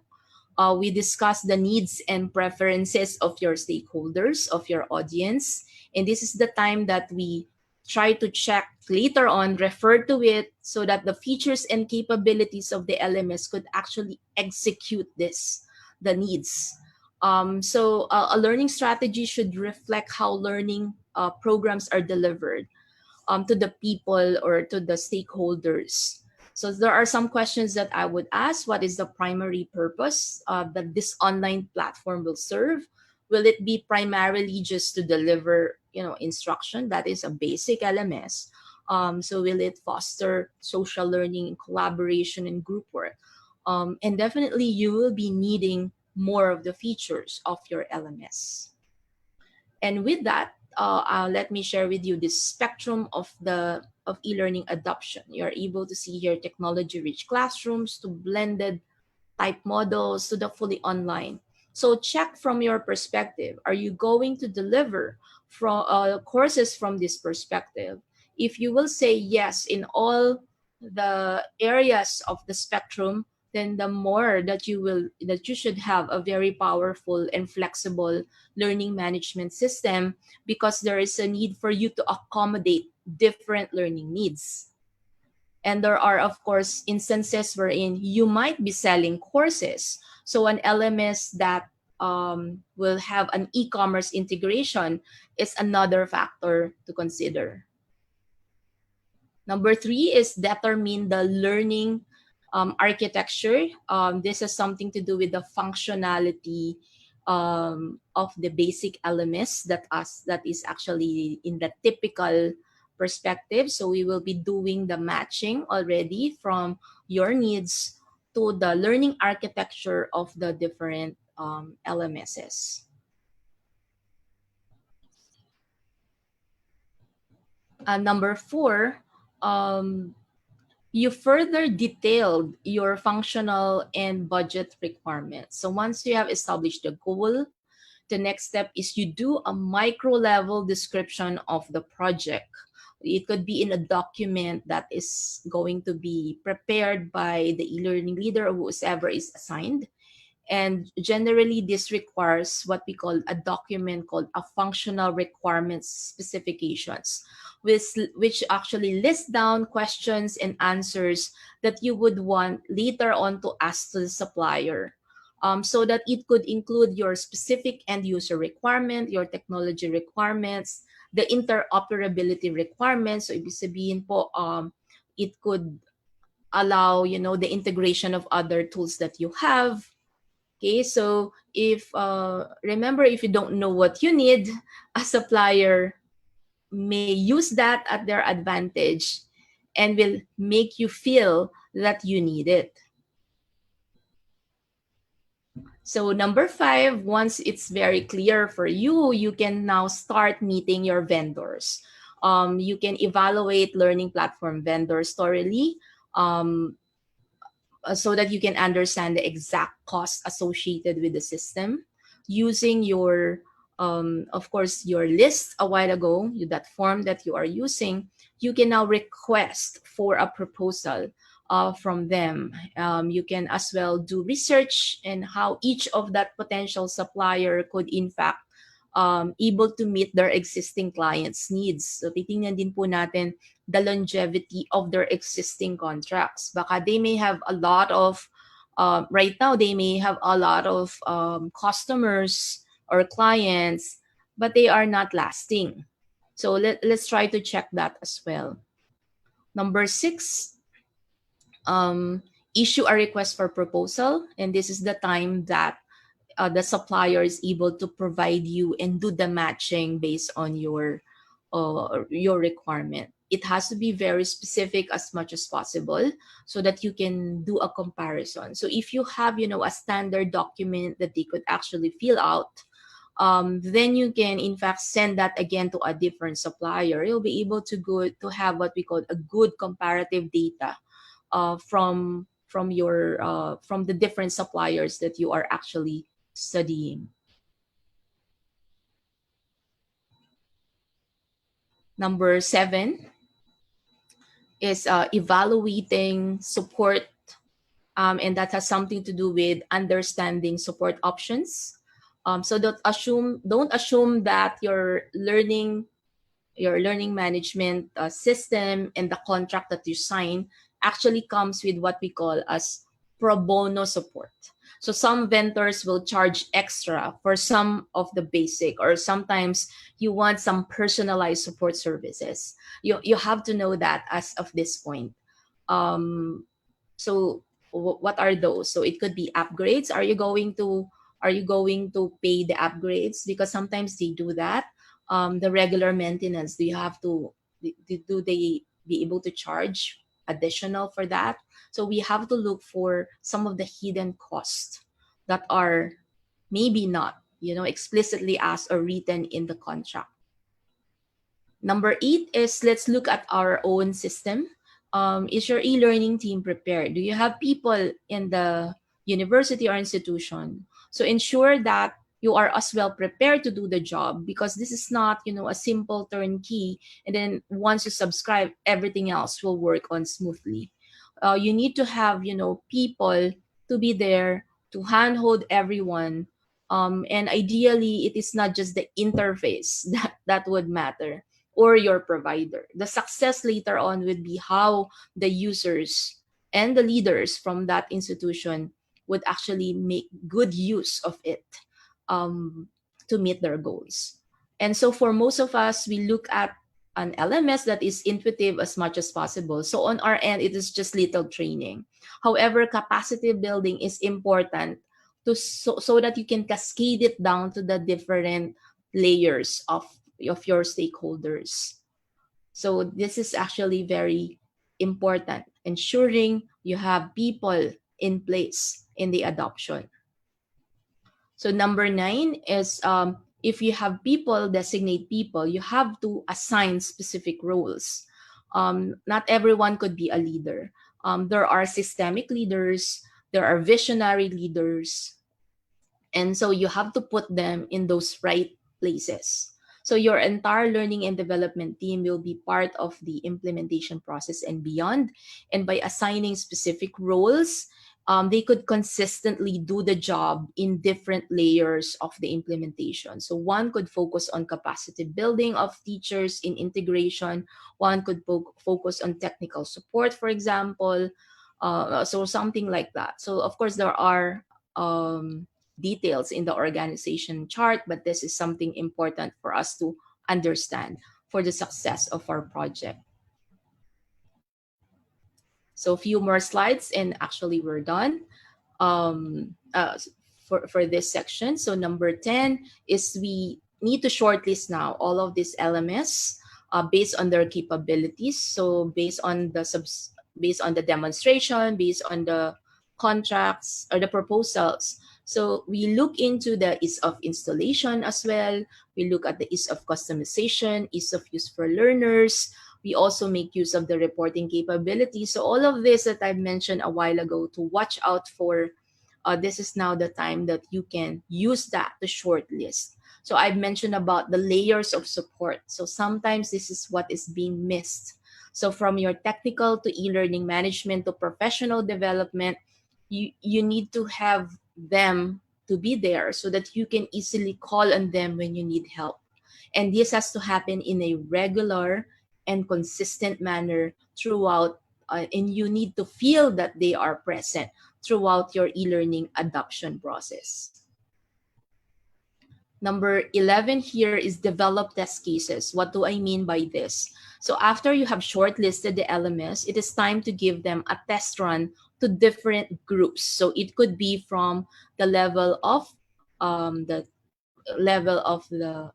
We discuss the needs and preferences of your stakeholders, of your audience. And this is the time that we try to check later on, refer to it, so that the features and capabilities of the LMS could actually execute the needs. So a learning strategy should reflect how learning programs are delivered to the people or to the stakeholders. So there are some questions that I would ask. What is the primary purpose that this online platform will serve? Will it be primarily just to deliver, instruction? That is a basic LMS. So will it foster social learning, collaboration, and group work? And definitely you will be needing more of the features of your LMS. And with that, let me share with you this spectrum of e-learning adoption. You're able to see here technology-rich classrooms to blended type models to the fully online. So check from your perspective. Are you going to deliver courses from this perspective? If you will say yes in all the areas of the spectrum, then the more that you should have a very powerful and flexible learning management system, because there is a need for you to accommodate different learning needs. And there are, of course, instances wherein you might be selling courses. So an LMS that will have an e-commerce integration is another factor to consider. Number three is determine the learning architecture. This has something to do with the functionality of the basic LMS that is actually in the typical perspective. So we will be doing the matching already from your needs to the learning architecture of the different LMSs. Number four, you further detailed your functional and budget requirements. So once you have established the goal, The next step is you do a micro level description of the project. It could be in a document that is going to be prepared by the e-learning leader or whoever is assigned. And generally, this requires what we call a document called a functional requirements specifications, which actually lists down questions and answers that you would want later on to ask to the supplier. So that it could include your specific end user requirement, your technology requirements, the interoperability requirements. So ibig sabihin po, it could allow, the integration of other tools that you have. Okay, so if remember, if you don't know what you need, a supplier may use that at their advantage and will make you feel that you need it. So number 5, once it's very clear for you, you can now start meeting your vendors. You can evaluate learning platform vendors thoroughly. So that you can understand the exact cost associated with the system using your of course your list a while ago, that form that you are using. You can now request for a proposal from them. You can as well do research and how each of that potential supplier could in fact able to meet their existing clients' needs. So titingnan din po natin the longevity of their existing contracts. Baka they may have a lot of, right now, they may have a lot of customers or clients, but they are not lasting. So let's try to check that as well. Number 6, issue a request for proposal. And this is the time that the supplier is able to provide you and do the matching based on your requirement. It has to be very specific as much as possible so that you can do a comparison. So if you have, a standard document that they could actually fill out, then you can in fact send that again to a different supplier. You'll be able to have what we call a good comparative data from the different suppliers that you are actually studying. Number 7 is evaluating support, and that has something to do with understanding support options. So don't assume that your learning management system and the contract that you sign actually comes with what we call as pro bono support. So some vendors will charge extra for some of the basic, or sometimes you want some personalized support services. You have to know that as of this point. So what are those? So it could be upgrades. Are you going to pay the upgrades? Because sometimes they do that. The regular maintenance, do they be able to charge additional for that? So we have to look for some of the hidden costs that are maybe not explicitly asked or written in the contract. Number 8 is, let's look at our own system. Is your e-learning team prepared? Do you have people in the university or institution? So ensure that you are as well prepared to do the job, because this is not, a simple turnkey. And then once you subscribe, everything else will work on smoothly. You need to have, people to be there to handhold everyone. And ideally, it is not just the interface that would matter, or your provider. The success later on would be how the users and the leaders from that institution would actually make good use of it to meet their goals. And so for most of us, we look at an LMS that is intuitive as much as possible. So on our end, it is just little training. However, capacity building is important so that you can cascade it down to the different layers of your stakeholders. So this is actually very important, ensuring you have people in place in the adoption. So number 9 is, if you have people, designate people, you have to assign specific roles. Not everyone could be a leader. There are systemic leaders, there are visionary leaders, And so you have to put them in those right places. So your entire learning and development team will be part of the implementation process and beyond. And by assigning specific roles, they could consistently do the job in different layers of the implementation. So one could focus on capacity building of teachers in integration. One could focus on technical support, for example. So something like that. So of course there are details in the organization chart, but this is something important for us to understand for the success of our project. So a few more slides and actually we're done um, uh, for this section. So number 10 is we need to shortlist now all of these LMS based on their capabilities. So based on the demonstration, based on the contracts or the proposals. So we look into the ease of installation as well. We look at the ease of customization, ease of use for learners. We also make use of the reporting capability. So all of this that I mentioned a while ago to watch out for, this is now the time that you can use that to shortlist. So I've mentioned about the layers of support. So sometimes this is what is being missed. So from your technical to e-learning management to professional development, you need to have them to be there so that you can easily call on them when you need help. And this has to happen in a regular and consistent manner throughout, and you need to feel that they are present throughout your e-learning adoption process. Number 11 here is develop test cases. What do I mean by this? So after you have shortlisted the LMS, it is time to give them a test run to different groups. So it could be from the level of the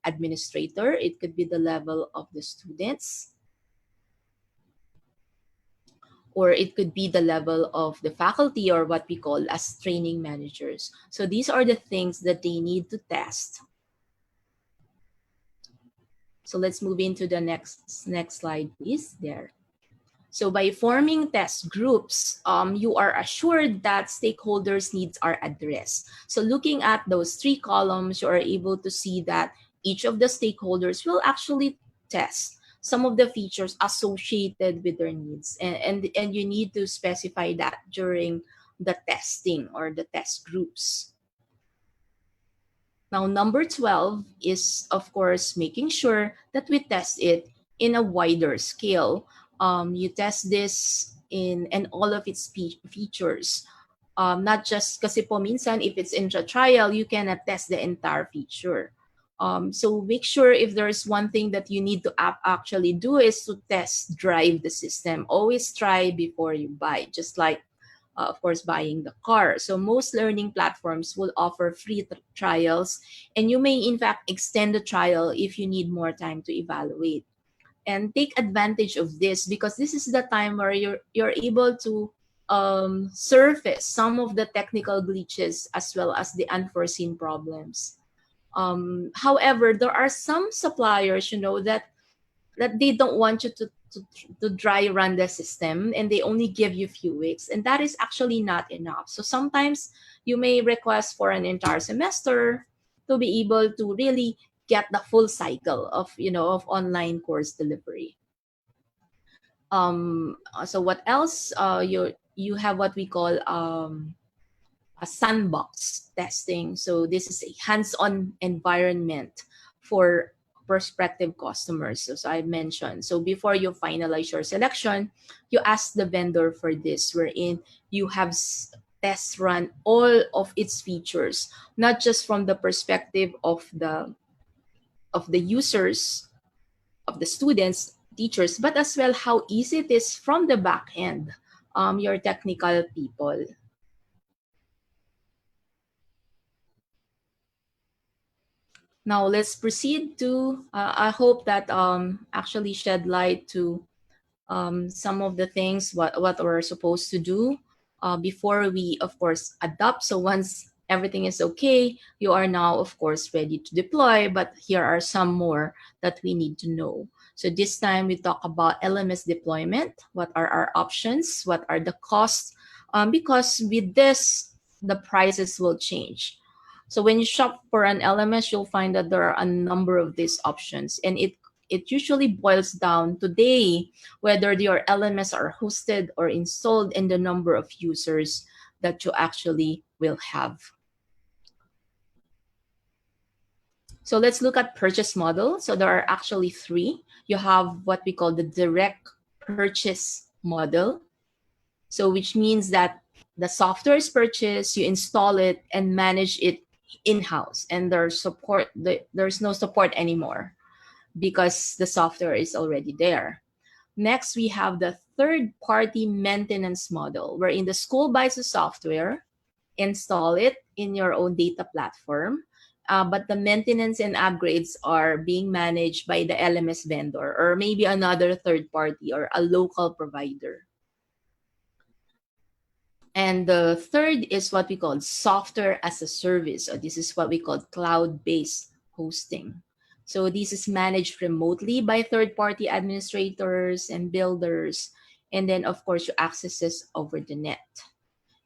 administrator, it could be the level of the students, or it could be the level of the faculty or what we call as training managers. So these are the things that they need to test. So let's move into the next slide, please. There. So by forming test groups, you are assured that stakeholders' needs are addressed. So looking at those three columns, you are able to see that each of the stakeholders will actually test some of the features associated with their needs. And you need to specify that during the testing or the test groups. Now, number 12 is, of course, making sure that we test it in a wider scale. You test this in all of its features. Not just kasi po minsan, if it's intra-trial, you cannot test the entire feature. So make sure if there's one thing that you need to actually do is to test drive the system. Always try before you buy, just like of course, buying the car. So most learning platforms will offer free trials, and you may in fact extend the trial if you need more time to evaluate. And take advantage of this because this is the time where you're able to surface some of the technical glitches as well as the unforeseen problems. However, there are some suppliers, that they don't want you to dry run the system and they only give you few weeks, and that is actually not enough. So sometimes you may request for an entire semester to be able to really get the full cycle of online course delivery. So what else? You have what we call a sandbox testing. So this is a hands-on environment for prospective customers, as I mentioned. So before you finalize your selection, you ask the vendor for this, wherein you have test run all of its features, not just from the perspective of the users, of the students, teachers, but as well how easy it is from the back end, your technical people. Now let's proceed to, I hope that actually shed light to some of the things what we're supposed to do before we, of course, adopt. So once everything is okay, you are now, of course, ready to deploy, but here are some more that we need to know. So this time we talk about LMS deployment. What are our options? What are the costs? Because with this, the prices will change. So when you shop for an LMS, you'll find that there are a number of these options, and it usually boils down today whether your LMS are hosted or installed and the number of users that you actually will have. So let's look at purchase model. So there are actually three. You have what we call the direct purchase model. So which means that the software is purchased, you install it and manage it in-house, and there's no support anymore because the software is already there. Next, we have the third-party maintenance model, wherein the school buys the software, install it in your own data platform, but the maintenance and upgrades are being managed by the LMS vendor or maybe another third party or a local provider. And the third is what we call software as a service. So this is what we call cloud-based hosting. So this is managed remotely by third-party administrators and builders. And then, of course, you access this over the net.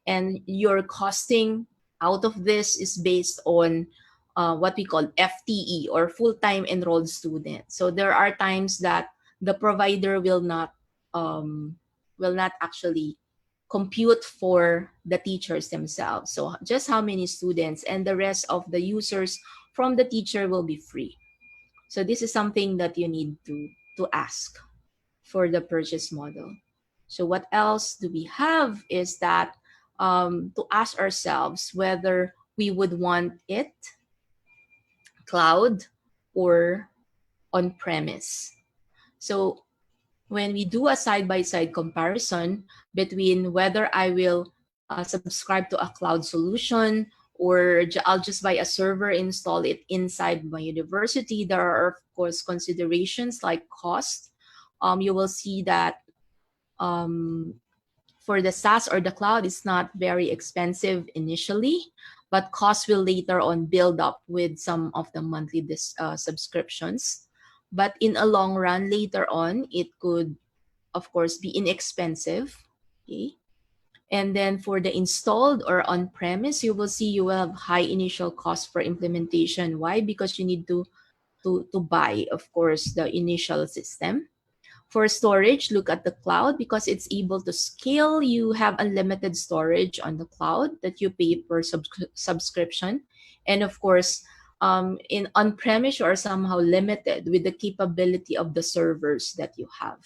And your costing out of this is based on what we call FTE or full-time enrolled student. So there are times that the provider will not actually compute for the teachers themselves. So just how many students, and the rest of the users from the teacher will be free. So this is something that you need to ask for the purchase model. So what else do we have is that to ask ourselves whether we would want it cloud or on-premise. So when we do a side-by-side comparison between whether I will subscribe to a cloud solution or I'll just buy a server, install it inside my university, there are, of course, considerations like cost. You will see that for the SaaS or the cloud, it's not very expensive initially, but cost will later on build up with some of the monthly subscriptions. But in a long run, later on, it could, of course, be inexpensive. Okay. And then for the installed or on-premise, you will see you will have high initial cost for implementation. Why? Because you need to buy, of course, the initial system. For storage, look at the cloud because it's able to scale. You have unlimited storage on the cloud that you pay per subscription. And of course, in on-premise, you are somehow limited with the capability of the servers that you have.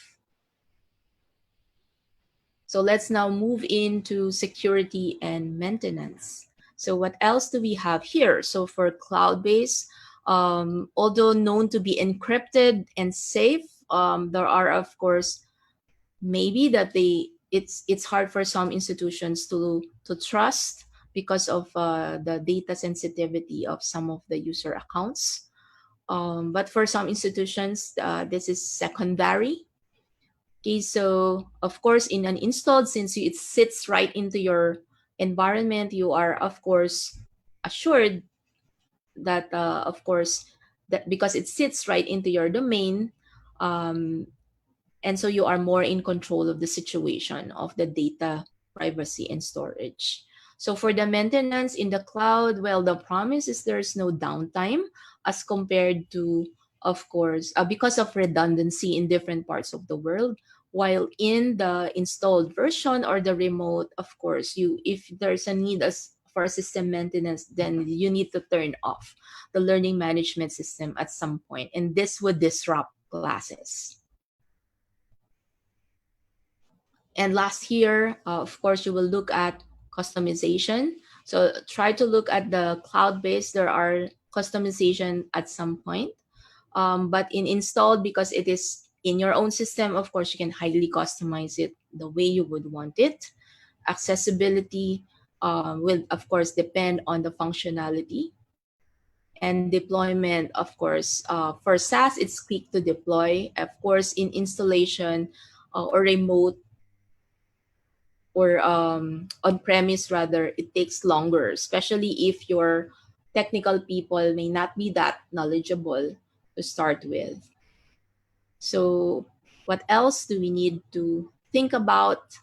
So let's now move into security and maintenance. So what else do we have here? So for cloud-based, although known to be encrypted and safe, there are, of course, maybe that it's hard for some institutions to trust because of the data sensitivity of some of the user accounts. But for some institutions, this is secondary. Okay, so of course, in an installed, since it sits right into your environment, you are, of course, assured that, of course, that because it sits right into your domain, and so you are more in control of the situation of the data privacy and storage. So for the maintenance in the cloud, well, the promise is there's no downtime as compared to, of course, because of redundancy in different parts of the world. While in the installed version or the remote, of course, if there's a need for system maintenance, then you need to turn off the learning management system at some point, and this would disrupt classes. And last here, of course, you will look at customization. So try to look at the cloud-based. There are customization at some point. But in installed, because it is in your own system, of course, you can highly customize it the way you would want it. Accessibility will, of course, depend on the functionality. And deployment, of course, for SaaS, it's quick to deploy. Of course, in installation or remote, or on-premise rather, it takes longer, especially if your technical people may not be that knowledgeable to start with. So what else do we need to think about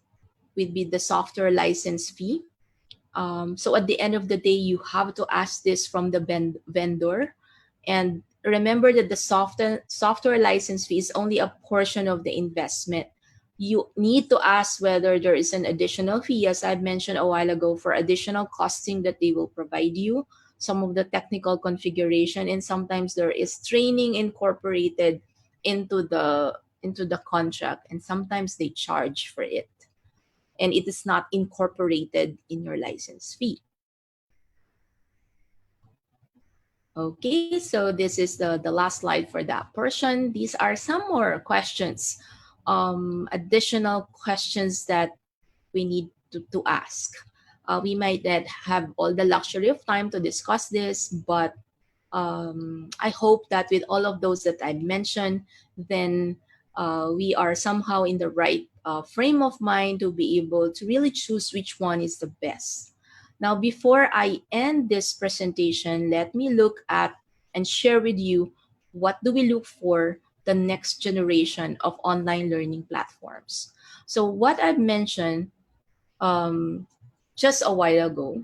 would be the software license fee. So at the end of the day, you have to ask this from the vendor. And remember that the software license fee is only a portion of the investment. You need to ask whether there is an additional fee, as I mentioned a while ago, for additional costing that they will provide you, some of the technical configuration, and sometimes there is training incorporated into the contract, and sometimes they charge for it, and it is not incorporated in your license fee. Okay, so this is the last slide for that portion. These are some more questions, additional questions that we need to ask. We might not have all the luxury of time to discuss this, but I hope that with all of those that I've mentioned, then we are somehow in the right frame of mind to be able to really choose which one is the best. Now, before I end this presentation, let me look at and share with you what do we look for the next generation of online learning platforms. So what I've mentioned just a while ago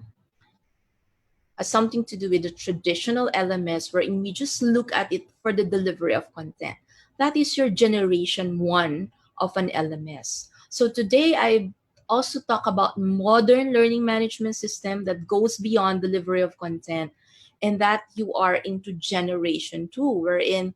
has something to do with the traditional LMS, wherein we just look at it for the delivery of content. That is your generation one of an LMS. So today I also talk about modern learning management system that goes beyond delivery of content, and that you are into generation two, wherein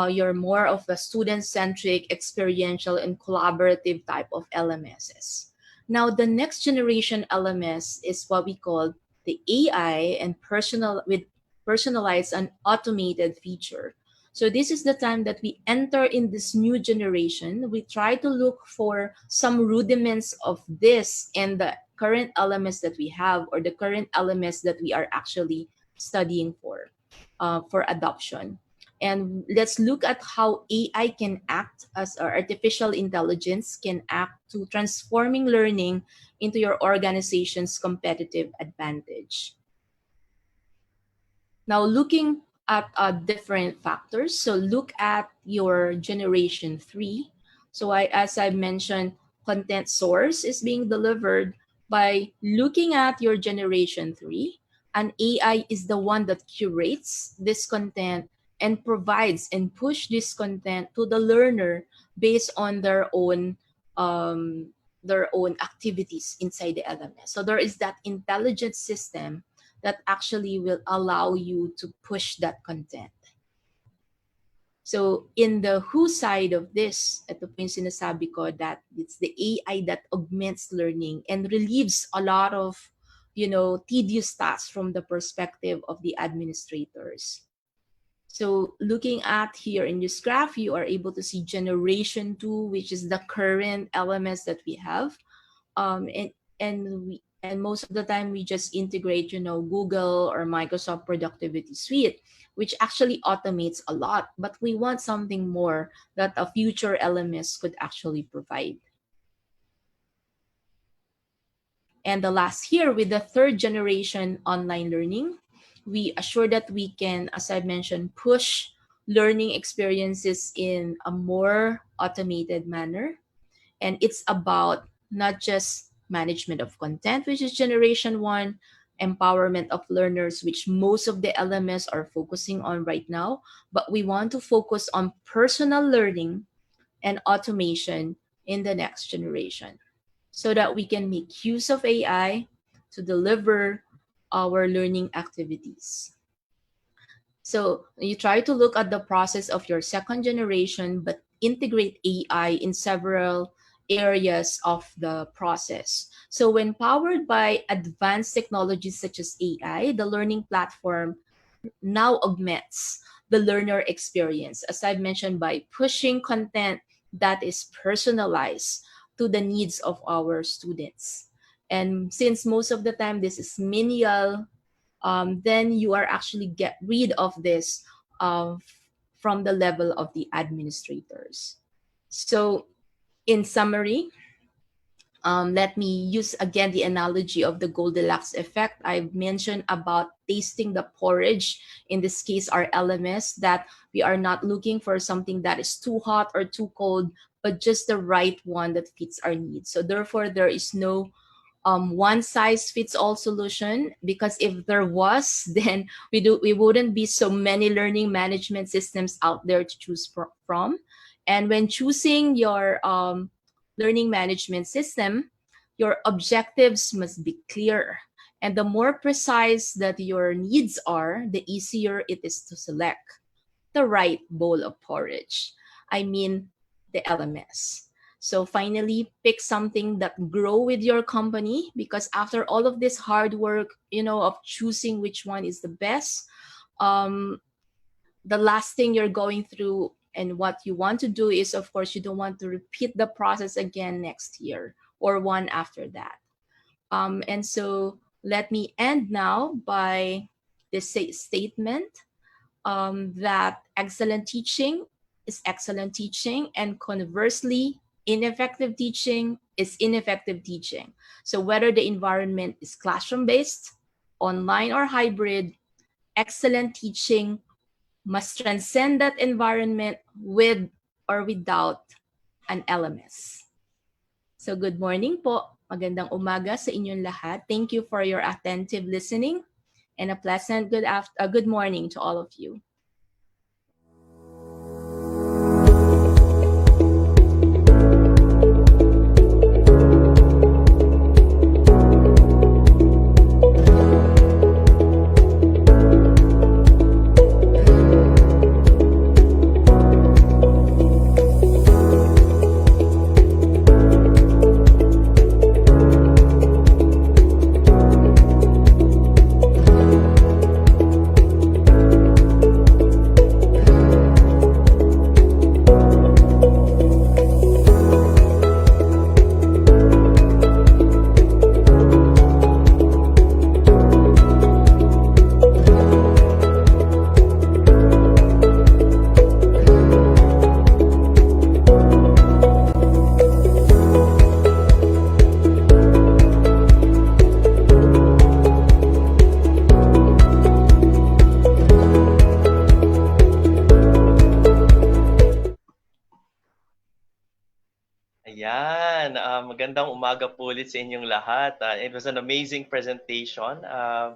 you're more of a student-centric, experiential, and collaborative type of LMSs. Now, the next generation LMS is what we call the AI and personalized and automated feature. So this is the time that we enter in this new generation. We try to look for some rudiments of this in the current LMS that we have, or the current LMS that we are actually studying for adoption. And let's look at how AI can act as artificial intelligence can act to transforming learning into your organization's competitive advantage. Now, looking at different factors, so look at your generation three. So as I mentioned, content source is being delivered by looking at your generation three, and AI is the one that curates this content and provides and push this content to the learner based on their own activities inside the LMS. So there is that intelligent system that actually will allow you to push that content. So in the who side of this, ito po yung sinasabi ko, that it's the AI that augments learning and relieves a lot of, tedious tasks from the perspective of the administrators. So looking at here in this graph, you are able to see generation 2, which is the current LMS that we have. And most of the time we just integrate, Google or Microsoft Productivity Suite, which actually automates a lot, but we want something more that a future LMS could actually provide. And the last here, with the third generation online learning, we assure that we can, as I mentioned, push learning experiences in a more automated manner. And it's about not just management of content, which is generation one, empowerment of learners, which most of the LMS are focusing on right now, but we want to focus on personal learning and automation in the next generation, so that we can make use of AI to deliver our learning activities. So you try to look at the process of your second generation, but integrate AI in several areas of the process. So when powered by advanced technologies such as AI, the learning platform now augments the learner experience, as I've mentioned, by pushing content that is personalized to the needs of our students. And since most of the time this is menial, then you are actually get rid of this from the level of the administrators. So in summary, let me use again the analogy of the Goldilocks effect. I've mentioned about tasting the porridge, in this case our LMS, that we are not looking for something that is too hot or too cold, but just the right one that fits our needs. So therefore there is no one size fits all solution, because if there was, then we wouldn't be so many learning management systems out there to choose from. And when choosing your learning management system, your objectives must be clear. And the more precise that your needs are, the easier it is to select the right bowl of porridge. I mean, the LMS. So finally, pick something that grow with your company, because after all of this hard work, of choosing which one is the best, um, the last thing you're going through and what you want to do is, of course, you don't want to repeat the process again next year or one after that. And so let me end now by this statement, that excellent teaching is excellent teaching, and conversely, ineffective teaching is ineffective teaching. So whether the environment is classroom based, online, or hybrid, excellent teaching must transcend that environment with or without an LMS. So good morning po. Magandang umaga sa inyong lahat. Thank you for your attentive listening, and a pleasant good morning to all of you. Ayan, magandang umaga po ulit sa inyong lahat. It was an amazing presentation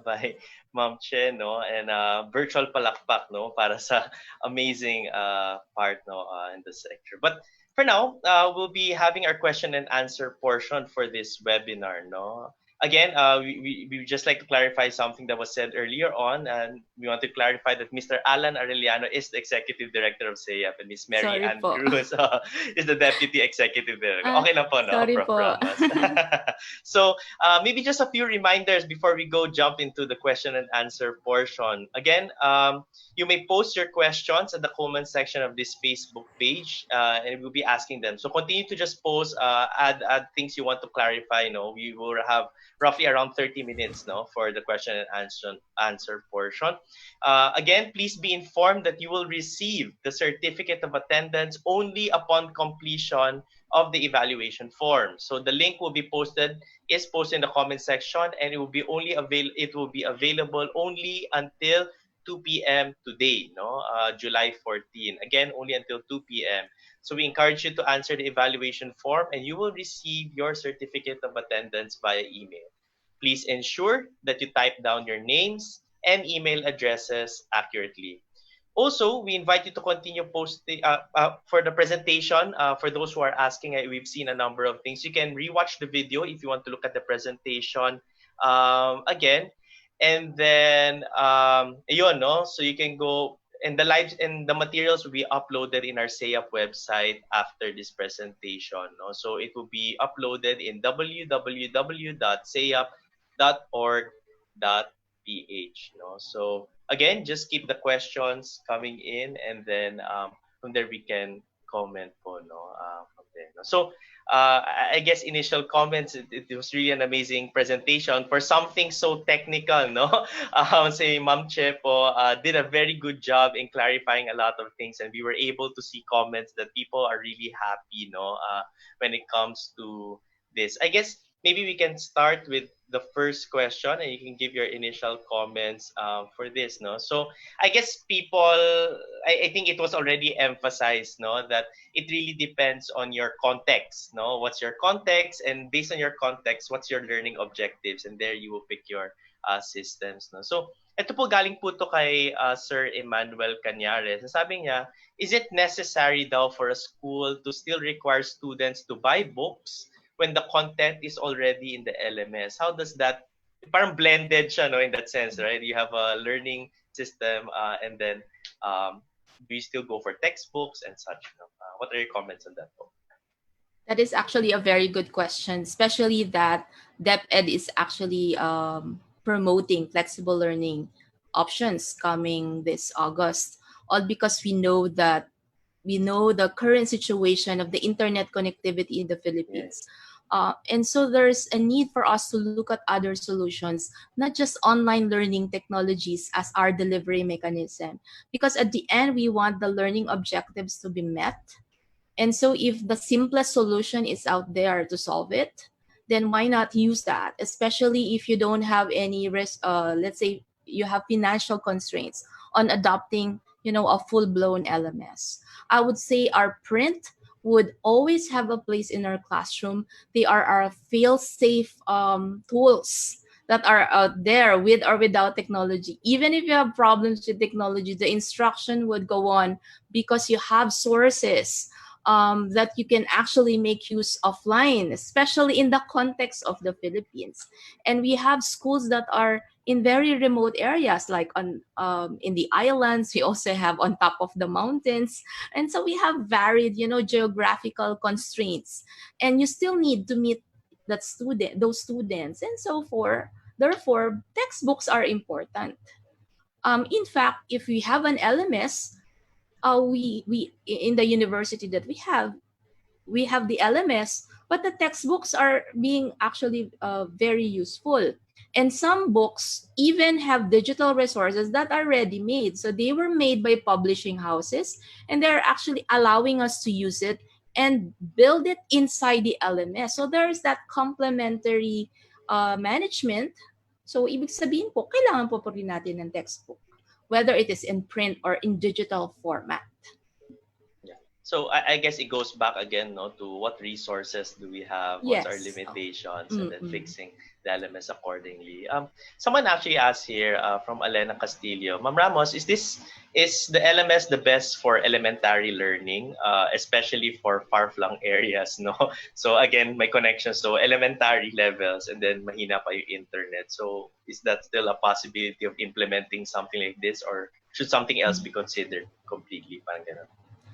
by Ma'am Che, no? And virtual palakpak, no? Para sa amazing part, no? In the sector. But for now, we'll be having our question and answer portion for this webinar, no? Again, we just like to clarify something that was said earlier on, and we want to clarify that Mr. Alan Arellano is the Executive Director of SEAP, and Miss Mary Sorry Ann po. Cruz is the Deputy Executive Director. Okay lang po, no, Sorry Prof. po. Ramos? So, maybe just a few reminders before we go jump into the question and answer portion. Again, you may post your questions in the comment section of this Facebook page, and we'll be asking them. So continue to just post, add things you want to clarify. We will have roughly around 30 minutes, for the question and answer portion. Again, please be informed that you will receive the certificate of attendance only upon completion of the evaluation form. So the link will be is posted in the comment section, and it will be available only until 2 p.m. today, July 14. Again, only until 2 p.m. So we encourage you to answer the evaluation form, and you will receive your certificate of attendance via email. Please ensure that you type down your names and email addresses accurately. Also, we invite you to continue posting for the presentation. For those who are asking, we've seen a number of things. You can rewatch the video if you want to look at the presentation again. And then, ayun, no? So you can go, and the materials will be uploaded in our SEAP website after this presentation. No? So it will be uploaded in www.seap.org.ph. No? So again, just keep the questions coming in, and then from there we can comment po, no? From there, no? So I guess initial comments, it was really an amazing presentation for something so technical, no? Say Ma'am Che po did a very good job in clarifying a lot of things, and we were able to see comments that people are really happy, no? When it comes to this. I guess maybe we can start with the first question, and you can give your initial comments for this, no? So I guess people I think it was already emphasized, no, that it really depends on your context, no, what's your context, and based on your context, what's your learning objectives, and there you will pick your systems, no. So ito po galing po to kay Sir Emmanuel Cañares. Sabi niya, is it necessary daw for a school to still require students to buy books when the content is already in the LMS? How does that, parang blended siya, no, in that sense, right? You have a learning system, and then do you still go for textbooks and such? No? What are your comments on that? That is actually a very good question, especially that DepEd is actually promoting flexible learning options coming this August, all because we know the current situation of the internet connectivity in the Philippines. Yes. And so there's a need for us to look at other solutions, not just online learning technologies as our delivery mechanism. Because at the end, we want the learning objectives to be met. And so if the simplest solution is out there to solve it, then why not use that? Especially if you don't have any risk, let's say you have financial constraints on adopting, a full-blown LMS. I would say our print would always have a place in our classroom. They are our fail-safe tools that are out there with or without technology. Even if you have problems with technology, the instruction would go on because you have sources that you can actually make use offline, especially in the context of the Philippines. And we have schools that are in very remote areas, like on in the islands. We also have on top of the mountains, and so we have varied, geographical constraints. And you still need to meet those students, and so forth. Therefore, textbooks are important. In fact, if we have an LMS, we in the university that we have the LMS, but the textbooks are being actually very useful. And some books even have digital resources that are ready made. So they were made by publishing houses, and they're actually allowing us to use it and build it inside the LMS. So there's that complementary management. So ibig sabihin po, kailangan po rin natin ng textbook, whether it is in print or in digital format. So I guess it goes back again, no, to what resources do we have, what's our Yes. limitations, and then fixing the elements accordingly. Someone actually asked here from Elena Castillo, Ma'am Ramos, is the LMS the best for elementary learning, especially for far-flung areas, no? So again, my connection, so elementary levels, and then mahina pa yung internet. So is that still a possibility of implementing something like this, or should something else be considered completely? Parang ganun.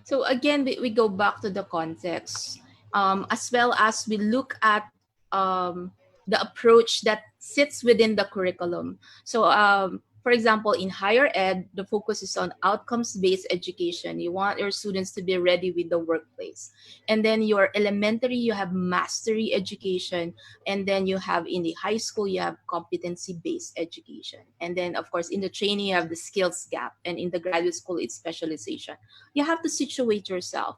So again, we go back to the context, as well as we look at the approach that sits within the curriculum. So for example, in higher ed, the focus is on outcomes-based education. You want your students to be ready with the workplace. And then your elementary, you have mastery education. And then you have in the high school, you have competency-based education. And then, of course, in the training, you have the skills gap. And in the graduate school, it's specialization. You have to situate yourself.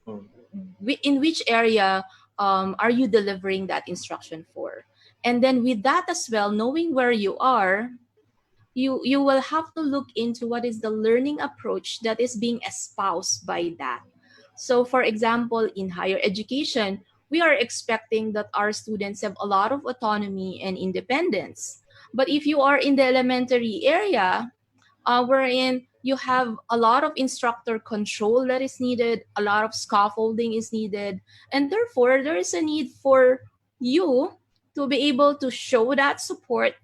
In which area are you delivering that instruction for? And then with that as well, knowing where you are, you will have to look into what is the learning approach that is being espoused by that. So for example, in higher education, we are expecting that our students have a lot of autonomy and independence. But if you are in the elementary area, wherein you have a lot of instructor control that is needed, a lot of scaffolding is needed, and therefore there is a need for you to be able to show that support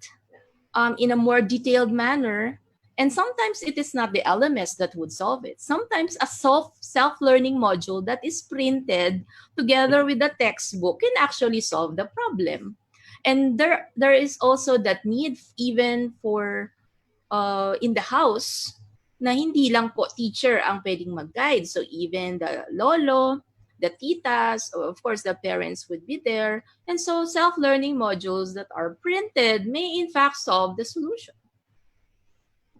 in a more detailed manner. And sometimes it is not the LMS that would solve it. Sometimes a self-learning module that is printed together with the textbook can actually solve the problem. And there is also that need even for in the house na hindi lang po teacher ang pwedeng mag-guide. So even the lolo, the titas, or of course the parents would be there. And so self-learning modules that are printed may in fact solve the solution.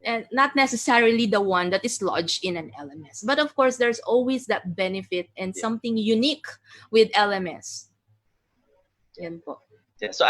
And not necessarily the one that is lodged in an LMS. But of course, there's always that benefit and something unique with LMS. Yan po. Yeah. So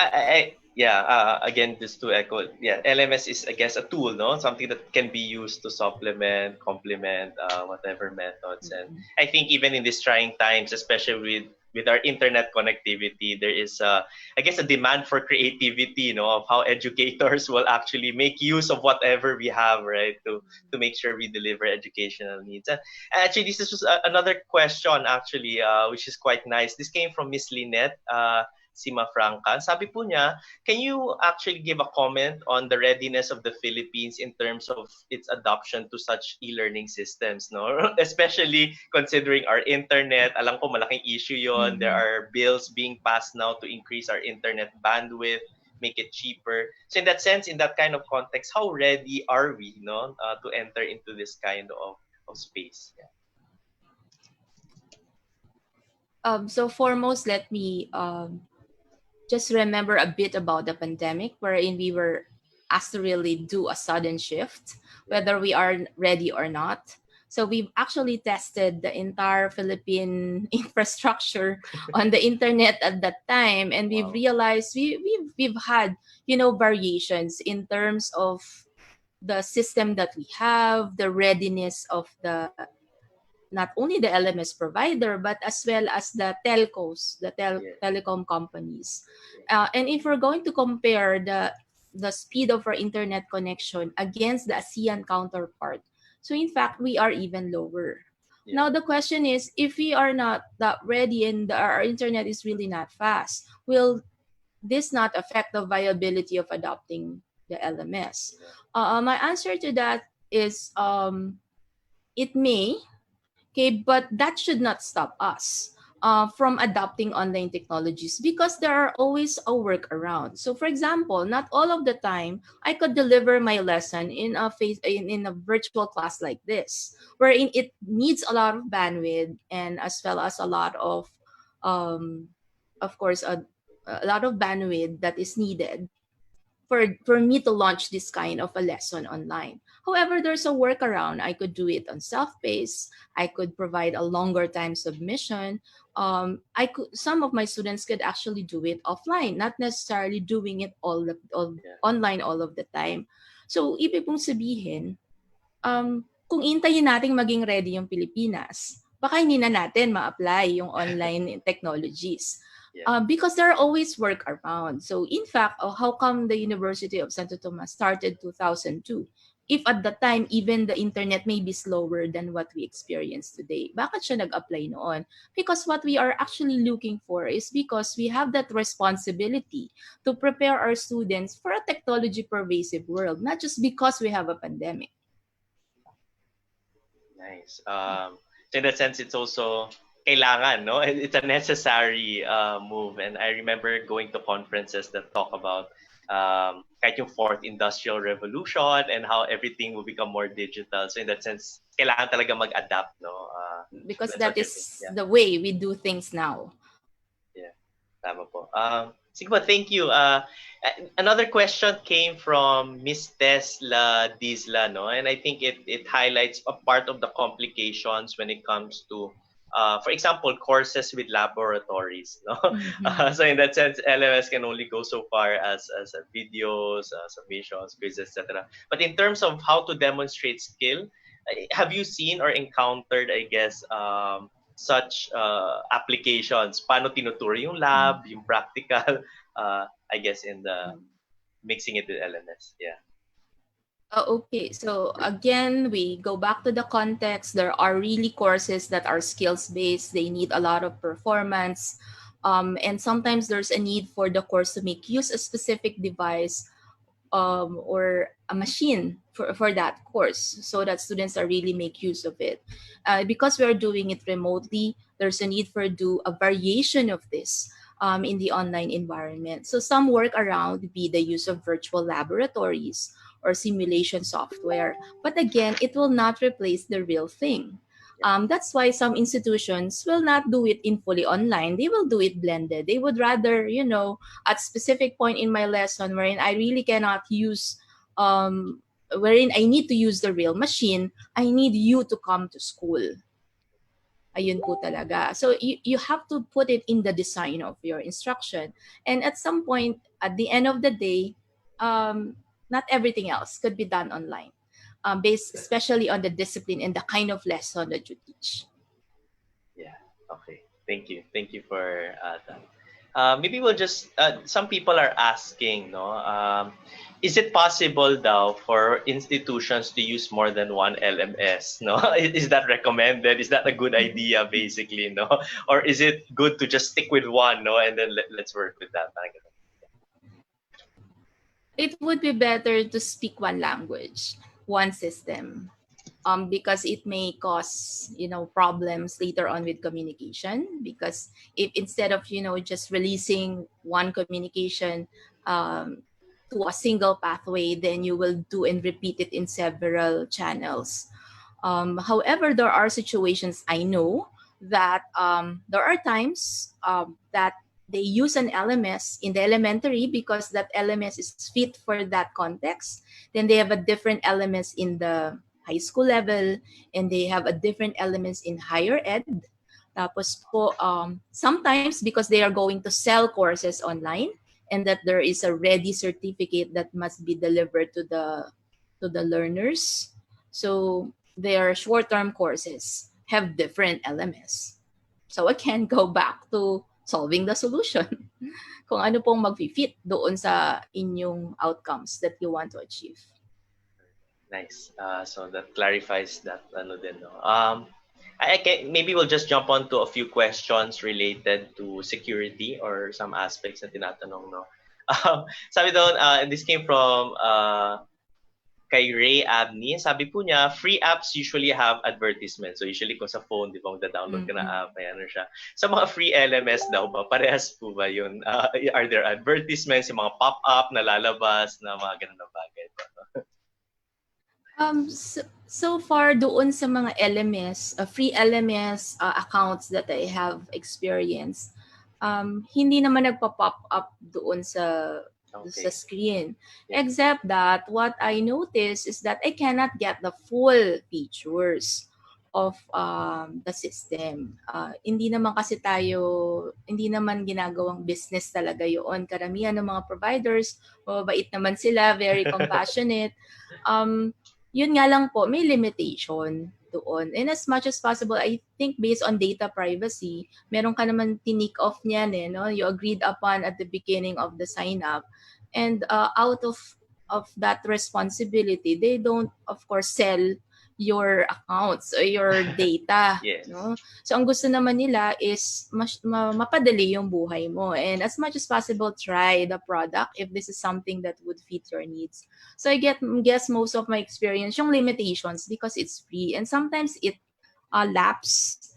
yeah, again, just to echo, yeah, LMS is, I guess, a tool, no, something that can be used to supplement, complement, whatever methods. And I think even in these trying times, especially with our internet connectivity, there is, I guess, a demand for creativity, of how educators will actually make use of whatever we have, right, to make sure we deliver educational needs. And actually, this is just another question, actually, which is quite nice. This came from Miss Lynette. Sima Franca. Sabi po niya, can you actually give a comment on the readiness of the Philippines in terms of its adoption to such e-learning systems, no? Especially considering our internet. Alam ko malaking issue yon. There are bills being passed now to increase our internet bandwidth, make it cheaper. So in that sense, in that kind of context, how ready are we, no, to enter into this kind of space? Yeah. So foremost, let me just remember a bit about the pandemic, wherein we were asked to really do a sudden shift, whether we are ready or not. So we've actually tested the entire Philippine infrastructure on the internet at that time, and we've Wow. realized we've had variations in terms of the system that we have, the readiness of the not only the LMS provider, but as well as the telcos, the Yeah. telecom companies. And if we're going to compare the speed of our internet connection against the ASEAN counterpart, so in fact, we are even lower. Yeah. Now, the question is, if we are not that ready and our internet is really not fast, will this not affect the viability of adopting the LMS? Yeah. My answer to that is it may. Okay, but that should not stop us from adopting online technologies because there are always a workaround. So, for example, not all of the time I could deliver my lesson in a virtual class like this, wherein it needs a lot of bandwidth and as well as a lot um, of course, a lot of bandwidth that is needed for me to launch this kind of a lesson online. However, there's a workaround. I could do it on self-paced. I could provide a longer time submission. Some of my students could actually do it offline, not necessarily doing it Yeah. online all of the time. So, ibig pong sabihin, kung intayin nating maging ready yung Pilipinas, baka hindi na natin ma-apply yung online technologies. Yeah. Because there are always workaround. So in fact, how come the University of Santo Tomas started 2002? If at the time, even the internet may be slower than what we experience today, bakit siya nag-apply noon? Because what we are actually looking for is because we have that responsibility to prepare our students for a technology pervasive world, not just because we have a pandemic. Nice. So in that sense, it's also kailangan, no? It's a necessary move. And I remember going to conferences that talk about kahit yung fourth industrial revolution and how everything will become more digital. So in that sense, kailangan talaga mag-adapt, no? Because That's that what you're saying. is Yeah. the way we do things now. Yeah. Tama po. Sige po, thank you. Another question came from Miss Tesla Dizla, no? And I think it highlights a part of the complications when it comes to, for example, courses with laboratories, no? So in that sense, LMS can only go so far as videos, submissions, quizzes, etc. But in terms of how to demonstrate skill, have you seen or encountered, I guess, such applications? Paano tinuturo yung lab, yung practical, I guess in the mixing it with LMS. Yeah. Okay, so again, we go back to the context. There are really courses that are skills based, they need a lot of performance. And sometimes there's a need for the course to make use a specific device or a machine for that course so that students are really make use of it. Because we're doing it remotely, there's a need for do a variation of this in the online environment. So some workaround would be the use of virtual laboratories or simulation software. But again, it will not replace the real thing. That's why some institutions will not do it in fully online. They will do it blended. They would rather, at specific point in my lesson wherein I really cannot use, wherein I need to use the real machine, I need you to come to school. Ayun po talaga. So you have to put it in the design of your instruction. And at some point, at the end of the day, not everything else could be done online, based especially on the discipline and the kind of lesson that you teach. Yeah. Okay. Thank you for that. Maybe we'll just. Some people are asking, no. Is it possible, though, for institutions to use more than one LMS? No, is that recommended? Is that a good idea, basically? No, or is it good to just stick with one? No, and then let's work with that. Parang ganun. It would be better to speak one language, one system, because it may cause problems later on with communication. Because if instead of just releasing one communication to a single pathway, then you will do and repeat it in several channels. However, there are situations I know that there are times that they use an LMS in the elementary because that LMS is fit for that context. Then they have a different LMS in the high school level, and they have a different elements in higher ed. Tapos po, sometimes because they are going to sell courses online, and that there is a ready certificate that must be delivered to the learners. So their short-term courses have different LMS. So I can go back to solving the solution. Kung ano pong mag-fit doon sa inyong outcomes that you want to achieve. Nice. So that clarifies that. Ano din, no? I can, maybe we'll just jump on to a few questions related to security or some aspects na tinatanong, no? Sabi doon, this came from kay Ray Abney. Sabi po niya, free apps usually have advertisements. So usually kung sa phone, di ba, kung da-download ka na app, ayan ano siya. Sa mga free LMS daw ba, parehas po ba yun? Are there advertisements, yung mga pop-up na lalabas na mga ganun na bagay? So far doon sa mga LMS, free LMS accounts that I have experienced, hindi naman nagpa-pop up doon sa screen. Yeah. Except that what I noticed is that I cannot get the full features of the system. Hindi naman kasi hindi naman ginagawang business talaga yun. Karamihan ng mga providers, mababait naman sila, very compassionate. Yun nga lang po, may limitation doon. And as much as possible, I think based on data privacy, meron ka naman tinik off niyan no? You agreed upon at the beginning of the sign up. And out of that responsibility, they don't, of course, sell your accounts or your data. Yes. No? So ang gusto naman nila is mapadali yung buhay mo. And as much as possible, try the product if this is something that would fit your needs. So I guess most of my experience, yung limitations because it's free. And sometimes it lapse.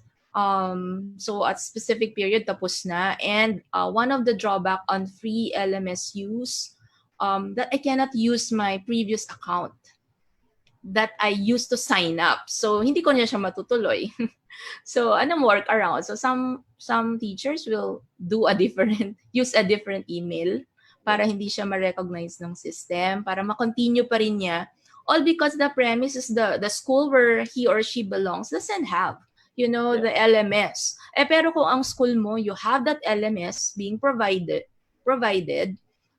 So at specific period, tapos na. And one of the drawback on free LMS use, that I cannot use my previous account that I used to sign up. So hindi ko na siya matutuloy. So anong workaround? So some teachers will use a different email para hindi siya ma-recognize ng system, para ma-continue pa rin niya. All because the premise is the school where he or she belongs doesn't have, the LMS. Pero kung ang school mo, you have that LMS being provided,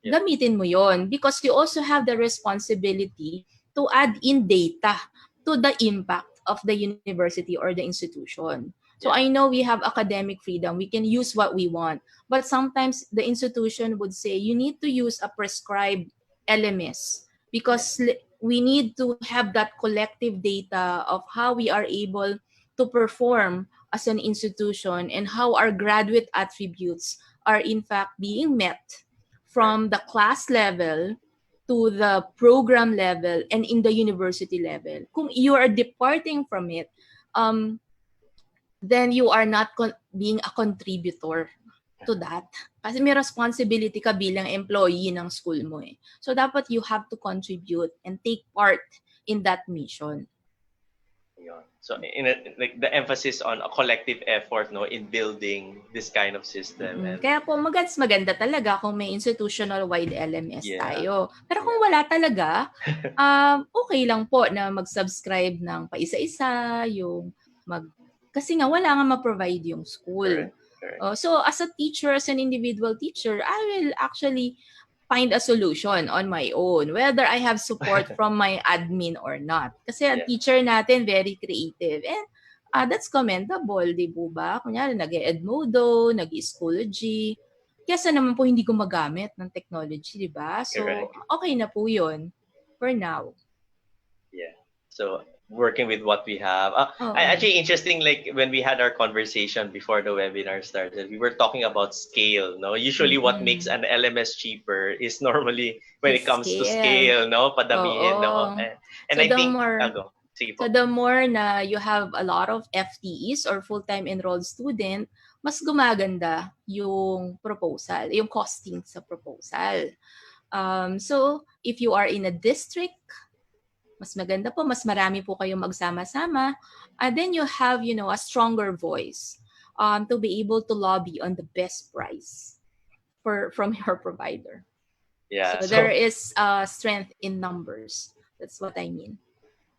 gamitin mo yon because you also have the responsibility to add in data to the impact of the university or the institution. So I know we have academic freedom. We can use what we want. But sometimes the institution would say, you need to use a prescribed LMS because we need to have that collective data of how we are able to perform as an institution and how our graduate attributes are in fact being met from the class level to the program level and in the university level. Kung you are departing from it, then you are not being a contributor to that. Kasi may responsibility ka bilang employee ng school mo eh. So dapat you have to contribute and take part in that mission. So like the emphasis on a collective effort in building this kind of system. And kaya po maganda talaga kung may institutional wide LMS tayo. Pero kung wala talaga, okay lang po na mag-subscribe ng paisa-isa, yung Kasi nga wala nga ma-provide yung school. Correct. So as a teacher, as an individual teacher, I will actually find a solution on my own, whether I have support from my admin or not. Kasi ang teacher natin very creative, and that's commendable, di po ba? Kunyari, nag-edmodo, nag-schoology, kesa naman po hindi gumagamit ng technology, di ba? So, okay na po yun for now. Yeah. So, working with what we have. Actually, interesting, like when we had our conversation before the webinar started, we were talking about scale, no? Usually what makes an LMS cheaper is normally when it comes to scale, no? Padamihin, no? And so I think, so the more na you have a lot of FTEs or full-time enrolled student, mas gumaganda yung proposal, yung costing sa proposal. So, if you are in a district, mas maganda po, mas marami po kayong magsama-sama, then you have, a stronger voice to be able to lobby on the best price from your provider. Yeah. So there is strength in numbers. That's what I mean.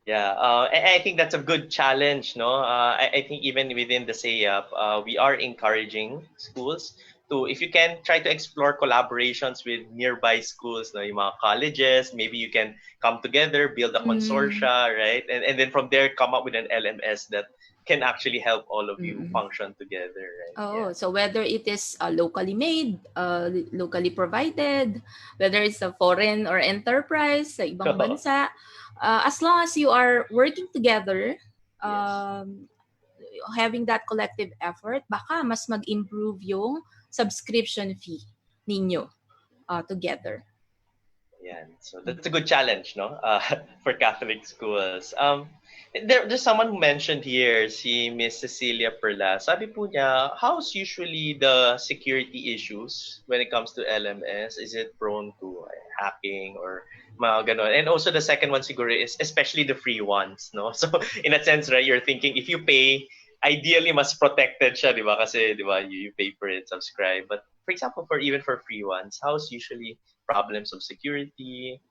Yeah, I think that's a good challenge, no? I think even within the SAYAP, we are encouraging schools to, if you can, try to explore collaborations with nearby schools, no? Yung mga colleges, maybe you can come together, build a consortia, right? And then from there, come up with an LMS that can actually help all of you function together, right? So whether it is locally made, locally provided, whether it's a foreign or enterprise sa ibang bansa, as long as you are working together, having that collective effort, baka mas mag-improve yung subscription fee ninyo together. Yeah, so that's a good challenge, no? For Catholic schools. There's someone who mentioned here, si Miss Cecilia Perla. Sabi po niya, how's usually the security issues when it comes to LMS? Is it prone to hacking or mga ganon? And also the second one siguro is especially the free ones, no? So in a sense, right, you're thinking if you pay, ideally mas protected siya, di ba? Kasi, di ba, you pay for it, subscribe. But for example, even for free ones, how's usually problems of security?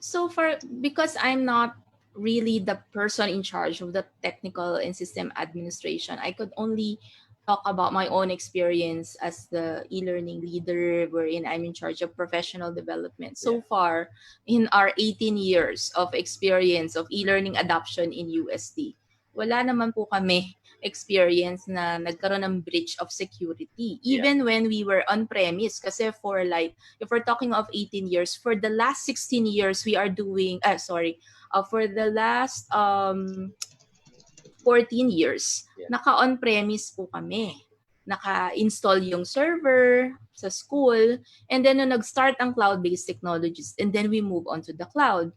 So far, because I'm not really the person in charge of the technical and system administration, I could only talk about my own experience as the e-learning leader, wherein I'm in charge of professional development. So far, in our 18 years of experience of e-learning adoption in UST, wala naman po kami experience na nagkaroon ng breach of security. Even when we were on-premise. Kasi for like, if we're talking of 18 years, for the last 16 years, we are doing, for the last 14 years, naka-on-premise po kami. Naka-install yung server sa school, and then nung nag-start ang cloud-based technologies, and then we move on to the cloud.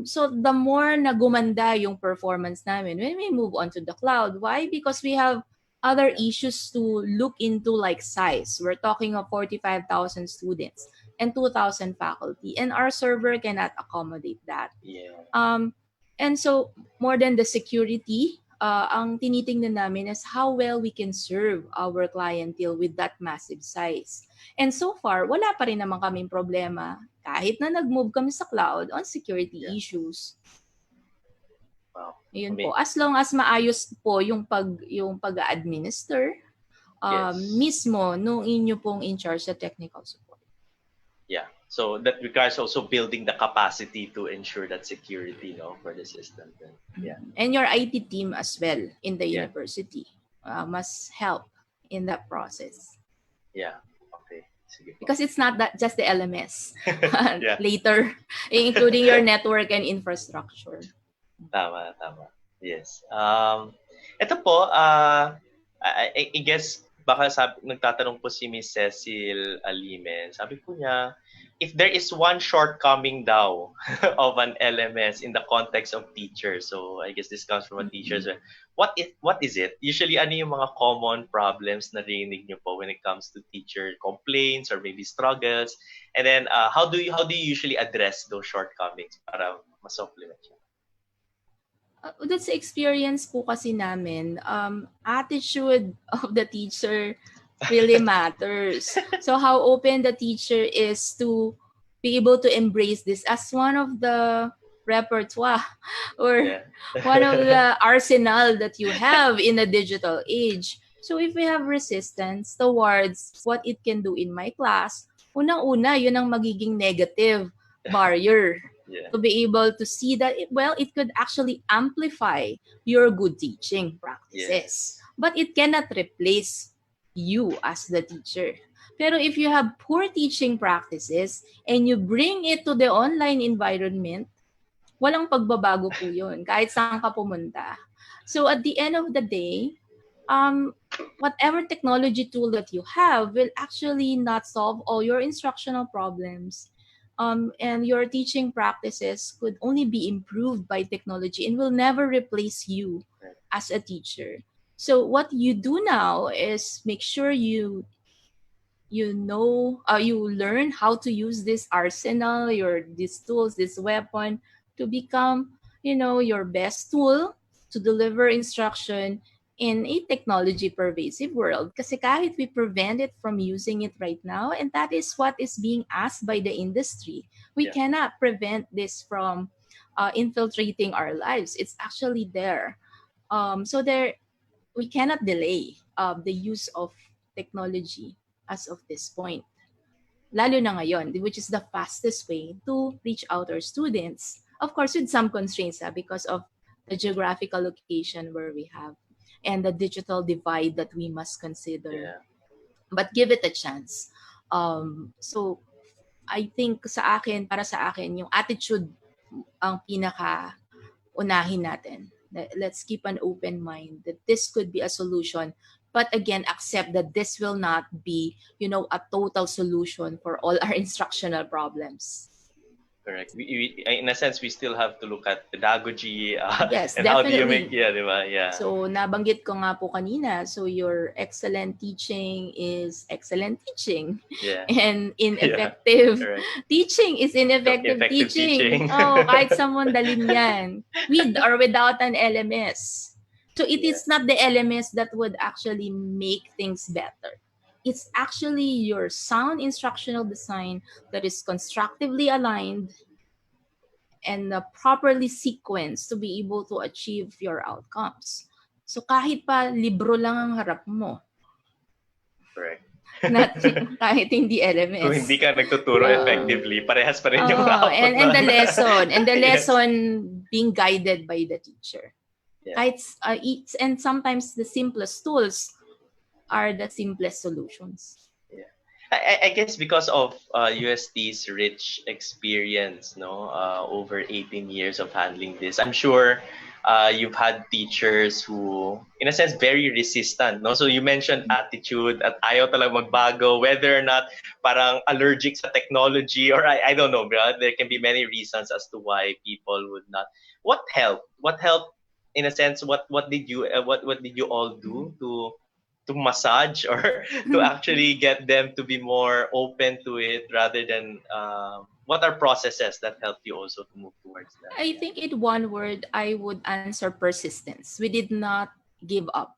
So the more na gumanda yung performance namin when we move on to the cloud. Why? Because we have other issues to look into, like size. We're talking of 45,000 students and 2,000 faculty, and our server cannot accommodate that. And so more than the security, ang tinitingnan namin is how well we can serve our clientele with that massive size. And so far, wala pa rin naman kaming problema kahit na nag-move kami sa cloud on security issues. Wow. Yun po. As long as maayos po yung pag-administer mismo nung inyo pong in charge sa technical support. Yeah. So that requires also building the capacity to ensure that security, for the system. Yeah. And your IT team as well in the university must help in that process. Yeah. Okay. Because it's not that just the LMS. Later, including your network and infrastructure. Tama. Yes. Ito po, I guess baka nagtatanong po si Miss Cecil Alimen. Sabi po niya, if there is one shortcoming daw of an LMS in the context of teachers, so I guess this comes from a teacher, so what is it? Usually, ano yung mga common problems na narinig niyo po when it comes to teacher complaints or maybe struggles? And then, how do you usually address those shortcomings para ma-supplement siya? That's the experience po kasi namin. Attitude of the teacher really matters. So how open the teacher is to be able to embrace this as one of the repertoire or Yeah. one of the arsenal that you have in a digital age. So if we have resistance towards what it can do in my class, unang-una, yun ang magiging negative barrier Yeah. to be able to see that it could actually amplify your good teaching practices, Yes. but it cannot replace you as the teacher. Pero if you have poor teaching practices and you bring it to the online environment, walang pagbabago po yun kahit saan ka pumunta. So at the end of the day, um, whatever technology tool that you have will actually not solve all your instructional problems. And your teaching practices could only be improved by technology and will never replace you as a teacher. So what you do now is make sure you learn how to use this arsenal, these tools, this weapon, to become your best tool to deliver instruction in a technology pervasive world. Kasi kahit we prevent it from using it right now, and that is what is being asked by the industry, we Yeah. cannot prevent this from infiltrating our lives. It's actually there. So there we cannot delay the use of technology as of this point. Lalo na ngayon, which is the fastest way to reach out our students. Of course, with some constraints because of the geographical location where we have and the digital divide that we must consider. Yeah. But give it a chance. So, I think para sa akin, yung attitude ang pinaka unahin natin. Let's keep an open mind that this could be a solution. But again, accept that this will not be, a total solution for all our instructional problems. Correct. In a sense, we still have to look at pedagogy Yes, and how do you make, definitely. yeah, di ba? Yeah. So, nabanggit ko nga po kanina, so your excellent teaching is excellent teaching. Yeah. And Yeah. ineffective Correct. teaching is ineffective Effective teaching. Oh, kahit sa dalhin yan. With or without an LMS. So, it Yeah. is not the LMS that would actually make things better. It's actually your sound instructional design that is constructively aligned and properly sequenced to be able to achieve your outcomes. So kahit pa libro lang ang harap mo, Correct. not kahit hindi LMS. Kung hindi ka nagtuturo effectively, parehas pa rin yung output. And the lesson, and the Yes. lesson being guided by the teacher. Yeah. Kahit, and sometimes the simplest tools are the simplest solutions. Yeah. I guess because of UST's rich experience, over 18 years of handling this, I'm sure you've had teachers who, in a sense, very resistant, no? So you mentioned attitude at ayaw talaga magbago, whether or not parang allergic sa technology, or I don't know, there can be many reasons as to why people would not. What helped? What helped? In a sense, what did you all do to massage or to actually get them to be more open to it, rather than what are processes that help you also to move towards that? I think in one word, I would answer persistence. We did not give up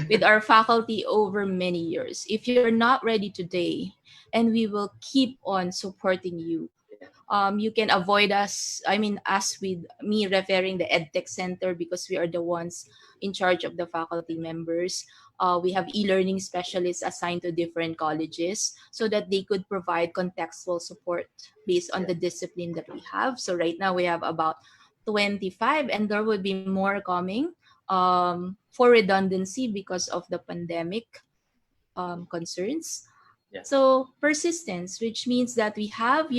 with our faculty over many years. If you're not ready today, and we will keep on supporting you. You can avoid us, us with me referring the EdTech Center, because we are the ones in charge of the faculty members. We have e-learning specialists assigned to different colleges so that they could provide contextual support based on the discipline that we have. So right now we have about 25, and there will be more coming for redundancy because of the pandemic concerns. Yeah. So persistence, which means that we have,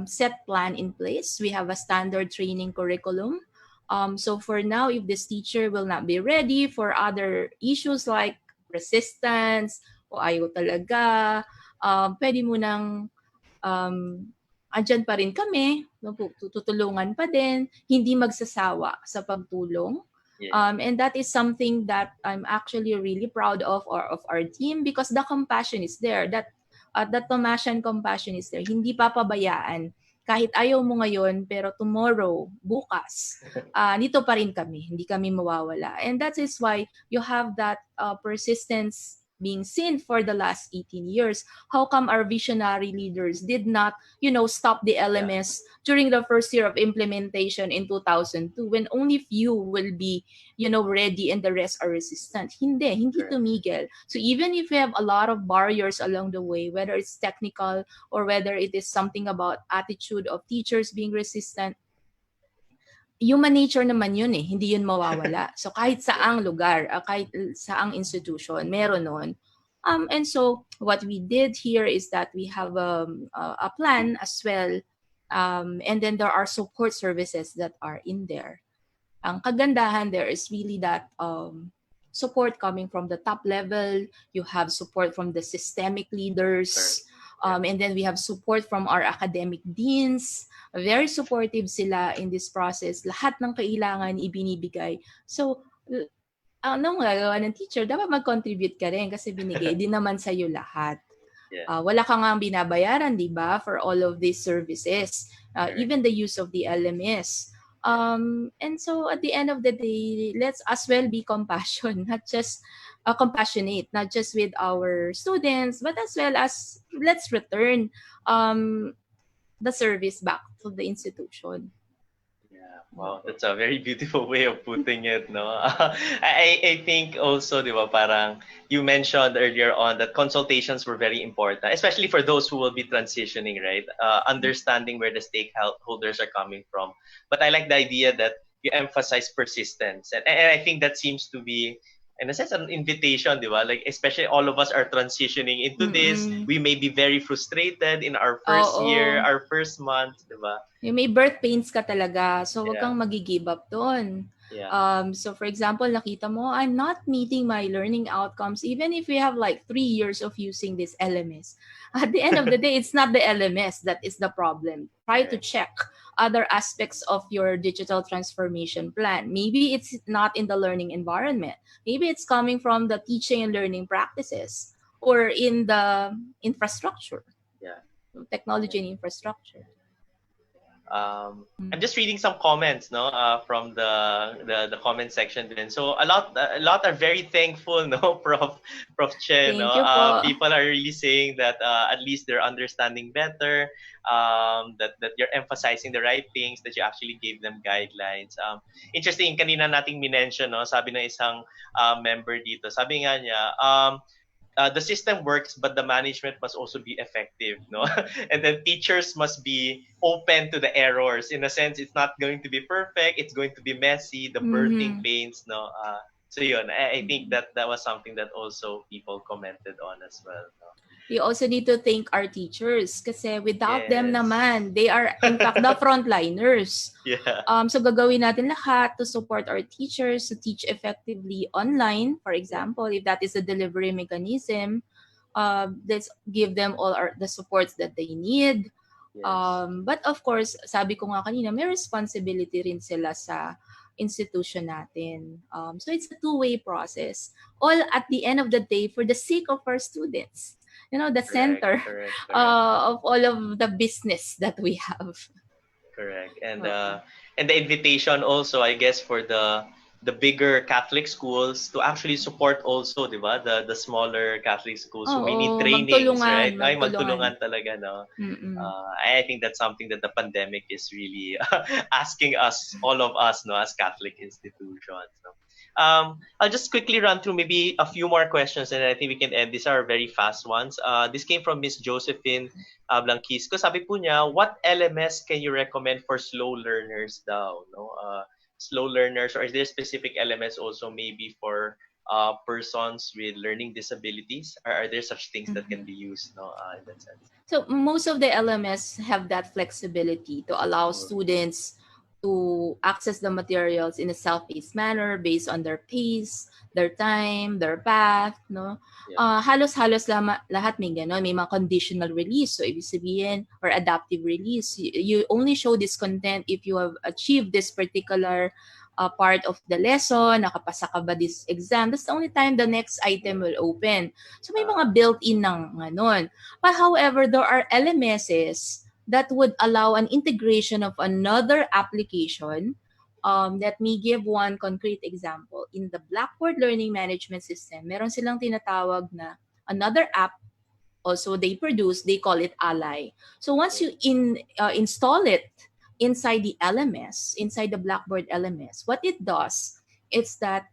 set plan in place. We have a standard training curriculum. So for now, if this teacher will not be ready for other issues like resistance o ayaw talaga, pwede mo nang andyan pa rin kami, tutulungan pa din, hindi magsasawa sa pagtulong. Yeah. And that is something that I'm actually really proud of our team, because the compassion is there. That Tomasian compassion is there. Hindi papabayaan. Kahit ayaw mo ngayon, pero tomorrow, bukas, nito pa rin kami. Hindi kami mawawala. And that is why you have that persistence being seen for the last 18 years. How come our visionary leaders did not, stop the Yeah. LMS during the first year of implementation in 2002 when only few will be, ready and the rest are resistant? Hindi Correct. tumigil. So even if we have a lot of barriers along the way, whether it's technical or whether it is something about attitude of teachers being resistant, human nature naman yun eh, hindi yun mawawala. So kahit Yeah. saang lugar, kahit saang institution, meron nun. And so what we did here is that we have a plan as well. And then there are support services that are in there. Ang kagandahan there is really that support coming from the top level. You have support from the systemic Correct. leaders. Yeah. And then we have support from our academic deans. Very supportive sila in this process. Lahat ng kailangan ibinibigay. So, anong gagawa ng teacher? Dapat mag-contribute ka rin kasi binigay din naman sa'yo lahat. Yeah. Wala ka nga binabayaran, di ba, for all of these services, Correct. even the use of the LMS. And so at the end of the day, let's as well be compassionate, not just with our students, but as well as let's return the service back to the institution. Yeah, wow, that's a very beautiful way of putting it, no? I think also, di ba, parang you mentioned earlier on that consultations were very important, especially for those who will be transitioning, right? Understanding where the stakeholders are coming from. But I like the idea that you emphasize persistence, and I think that seems to be, in a sense, an invitation, di ba? Like, especially all of us are transitioning into this. Mm-mm. We may be very frustrated in our first year, Oo. our first month, di ba? Yung may birth pains ka talaga, so wag Yeah. kang magi-give up doon. Yeah. So for example, nakita mo, I'm not meeting my learning outcomes even if we have like 3 years of using this LMS. At the end of the day, it's not the LMS that is the problem. Try to Correct. check other aspects of your digital transformation plan. Maybe it's not in the learning environment. Maybe it's coming from the teaching and learning practices or in the infrastructure, Yeah. technology and infrastructure. I'm just reading some comments, no, from the comment section. Then, so a lot are very thankful, no, Prof Che, no. Thank you po. People are really saying that at least they're understanding better. That you're emphasizing the right things, that you actually gave them guidelines. Interesting, kanina nating minention, no, sabi ng isang member dito, sabi nga niya, the system works, but the management must also be effective, no? And then teachers must be open to the errors. In a sense, it's not going to be perfect. It's going to be messy. The birthing pains, no? So yun, I think that was something that also people commented on as well. No? We also need to thank our teachers kasi without them Yes. naman, they are in fact the frontliners. Yeah. So gagawin natin lahat to support our teachers to teach effectively online, for example, if that is a delivery mechanism. Let's give them all the supports that they need. Yes. But of course, sabi ko nga kanina, may responsibility rin sila sa institution natin. So it's a two-way process. All at the end of the day for the sake of our students. You know, the center Correct. of all of the business that we have. Correct. And the invitation also, I guess, for the bigger Catholic schools to actually support also, di ba? The smaller Catholic schools who may need trainings, right? Ay, magtulungan talaga, no? I think that's something that the pandemic is really asking us, all of us, no, as Catholic institutions. No? I'll just quickly run through maybe a few more questions, and I think we can end. These are very fast ones. This came from Miss Josephine Blanquisco. Sabi po niya, what LMS can you recommend for slow learners daw? No? Slow learners, or is there specific LMS also maybe for persons with learning disabilities? Are there such things that can be used, no, in that sense? So most of the LMS have that flexibility to allow students to access the materials in a self-paced manner based on their pace, their time, their path, no? Halos-halos lahat may gano'n. May mga conditional release. So, ibig sabihin, or adaptive release. You only show this content if you have achieved this particular part of the lesson, nakapasa ka ba this exam. That's the only time the next item will open. So, may mga built-in ng gano'n. But however, there are LMSs that would allow an integration of another application Let me give one concrete example. In the Blackboard Learning Management System, meron silang tinatawag na another app also they produce, they call it Ally. So once you install it inside the LMS, inside the Blackboard LMS, what it does is that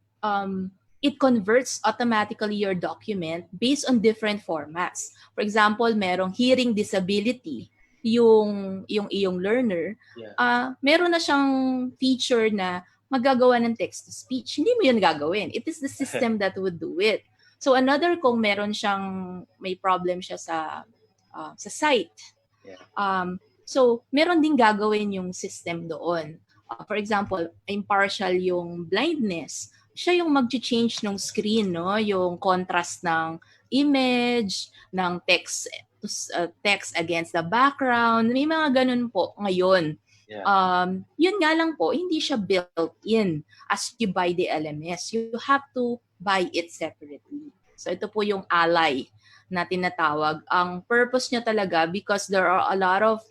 it converts automatically your document based on different formats. For example, merong hearing disability yung iyong learner, Yeah. meron na siyang feature na magagawa ng text to speech. Hindi mo yun gagawin. It is the system that would do it. So another kung meron siyang may problem siya sa sight. Yeah. So meron din gagawin yung system doon. For example, impartial yung blindness. Siya yung mag-change ng screen, no? Yung contrast ng image, ng text against the background. May mga ganun po ngayon. Yeah. Yun nga lang po, hindi siya built in as you buy the LMS. You have to buy it separately. So ito po yung Ally na tinatawag. Ang purpose niya talaga because there are a lot of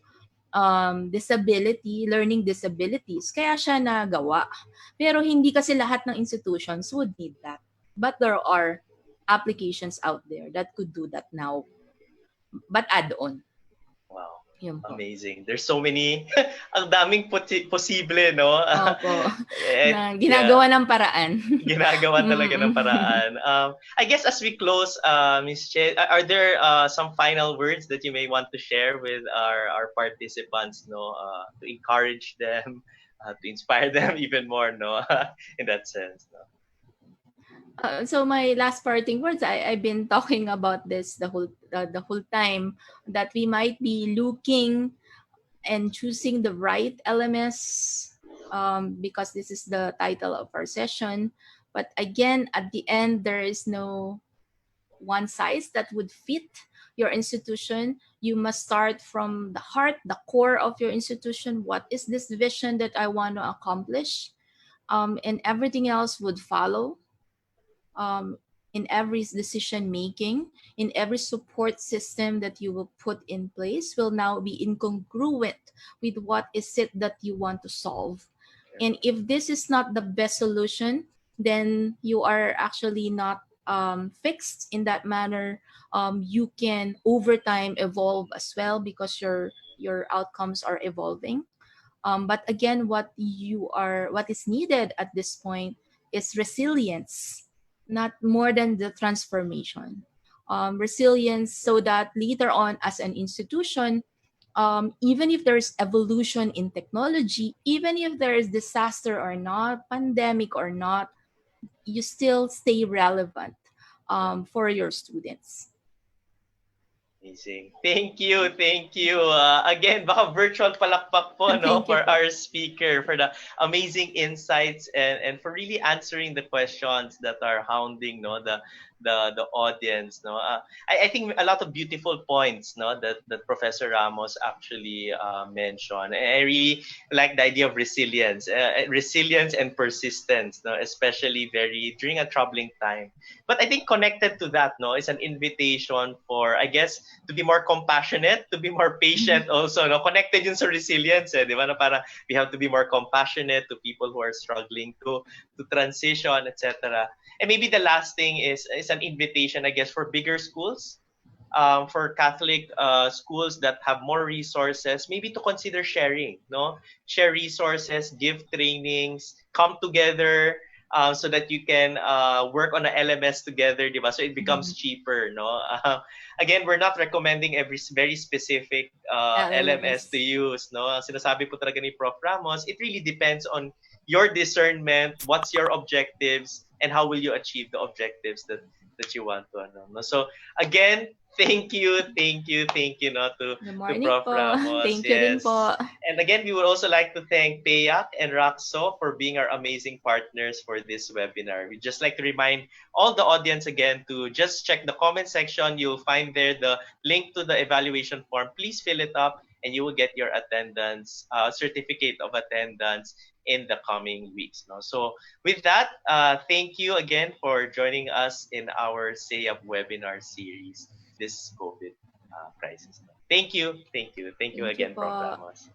learning disabilities, kaya siya nagawa. Pero hindi kasi lahat ng institutions would need that. But there are applications out there that could do that now. But add-on. Wow. Yun po. Amazing. There's so many, ang daming posible, no? Opo. Na ginagawa ng paraan. Ginagawa talaga ng paraan. I guess as we close, Ms. Che, are there some final words that you may want to share with our participants, no? To encourage them, to inspire them even more, no? In that sense, no? So my last parting words, I've been talking about this the whole time, that we might be looking and choosing the right LMS because this is the title of our session. But again, at the end, there is no one size that would fit your institution. You must start from the heart, the core of your institution. What is this vision that I want to accomplish? And everything else would follow. In every decision making, in every support system that you will put in place will now be incongruent with what is it that you want to solve. And if this is not the best solution, then you are actually not fixed in that manner. You can over time evolve as well because your outcomes are evolving. But again, what is needed at this point is resilience, not more than the transformation. Resilience so that later on as an institution, even if there's evolution in technology, even if there is disaster or not, pandemic or not, you still stay relevant for your students. Amazing. Thank you, thank you. Again, baka virtual palakpak po, no, Thank you for po. our speaker, for the amazing insights and for really answering the questions that are hounding, no, the audience, no. I think a lot of beautiful points, no, that Professor Ramos actually mentioned. I really like the idea of resilience and persistence, no, especially during a troubling time. But I think connected to that, no, is an invitation for, I guess, to be more compassionate, to be more patient also, no? Connected yun sa resilience, di ba? Na parang we have to be more compassionate to people who are struggling to transition, etc. And maybe the last thing is an invitation, I guess, for bigger schools, for Catholic schools that have more resources, maybe to consider sharing, no? Share resources, give trainings, come together, so that you can work on a LMS together, di ba? So it becomes cheaper, no? Again, we're not recommending every very specific LMS to use, no? Ang sinasabi po talaga ni Prof. Ramos, it really depends on your discernment, what's your objectives, and how will you achieve the objectives that you want to, ano, no? So again, thank you, no, to Prof. Po. Ramos. Thank you din po. And again, we would also like to thank Peyak and Raxo for being our amazing partners for this webinar. We'd just like to remind all the audience again to just check the comment section. You'll find there the link to the evaluation form. Please fill it up and you will get your attendance, certificate of attendance in the coming weeks. No? So with that, thank you again for joining us in our SayUp webinar series, this COVID crisis. Thank you again, Prof. Ramos.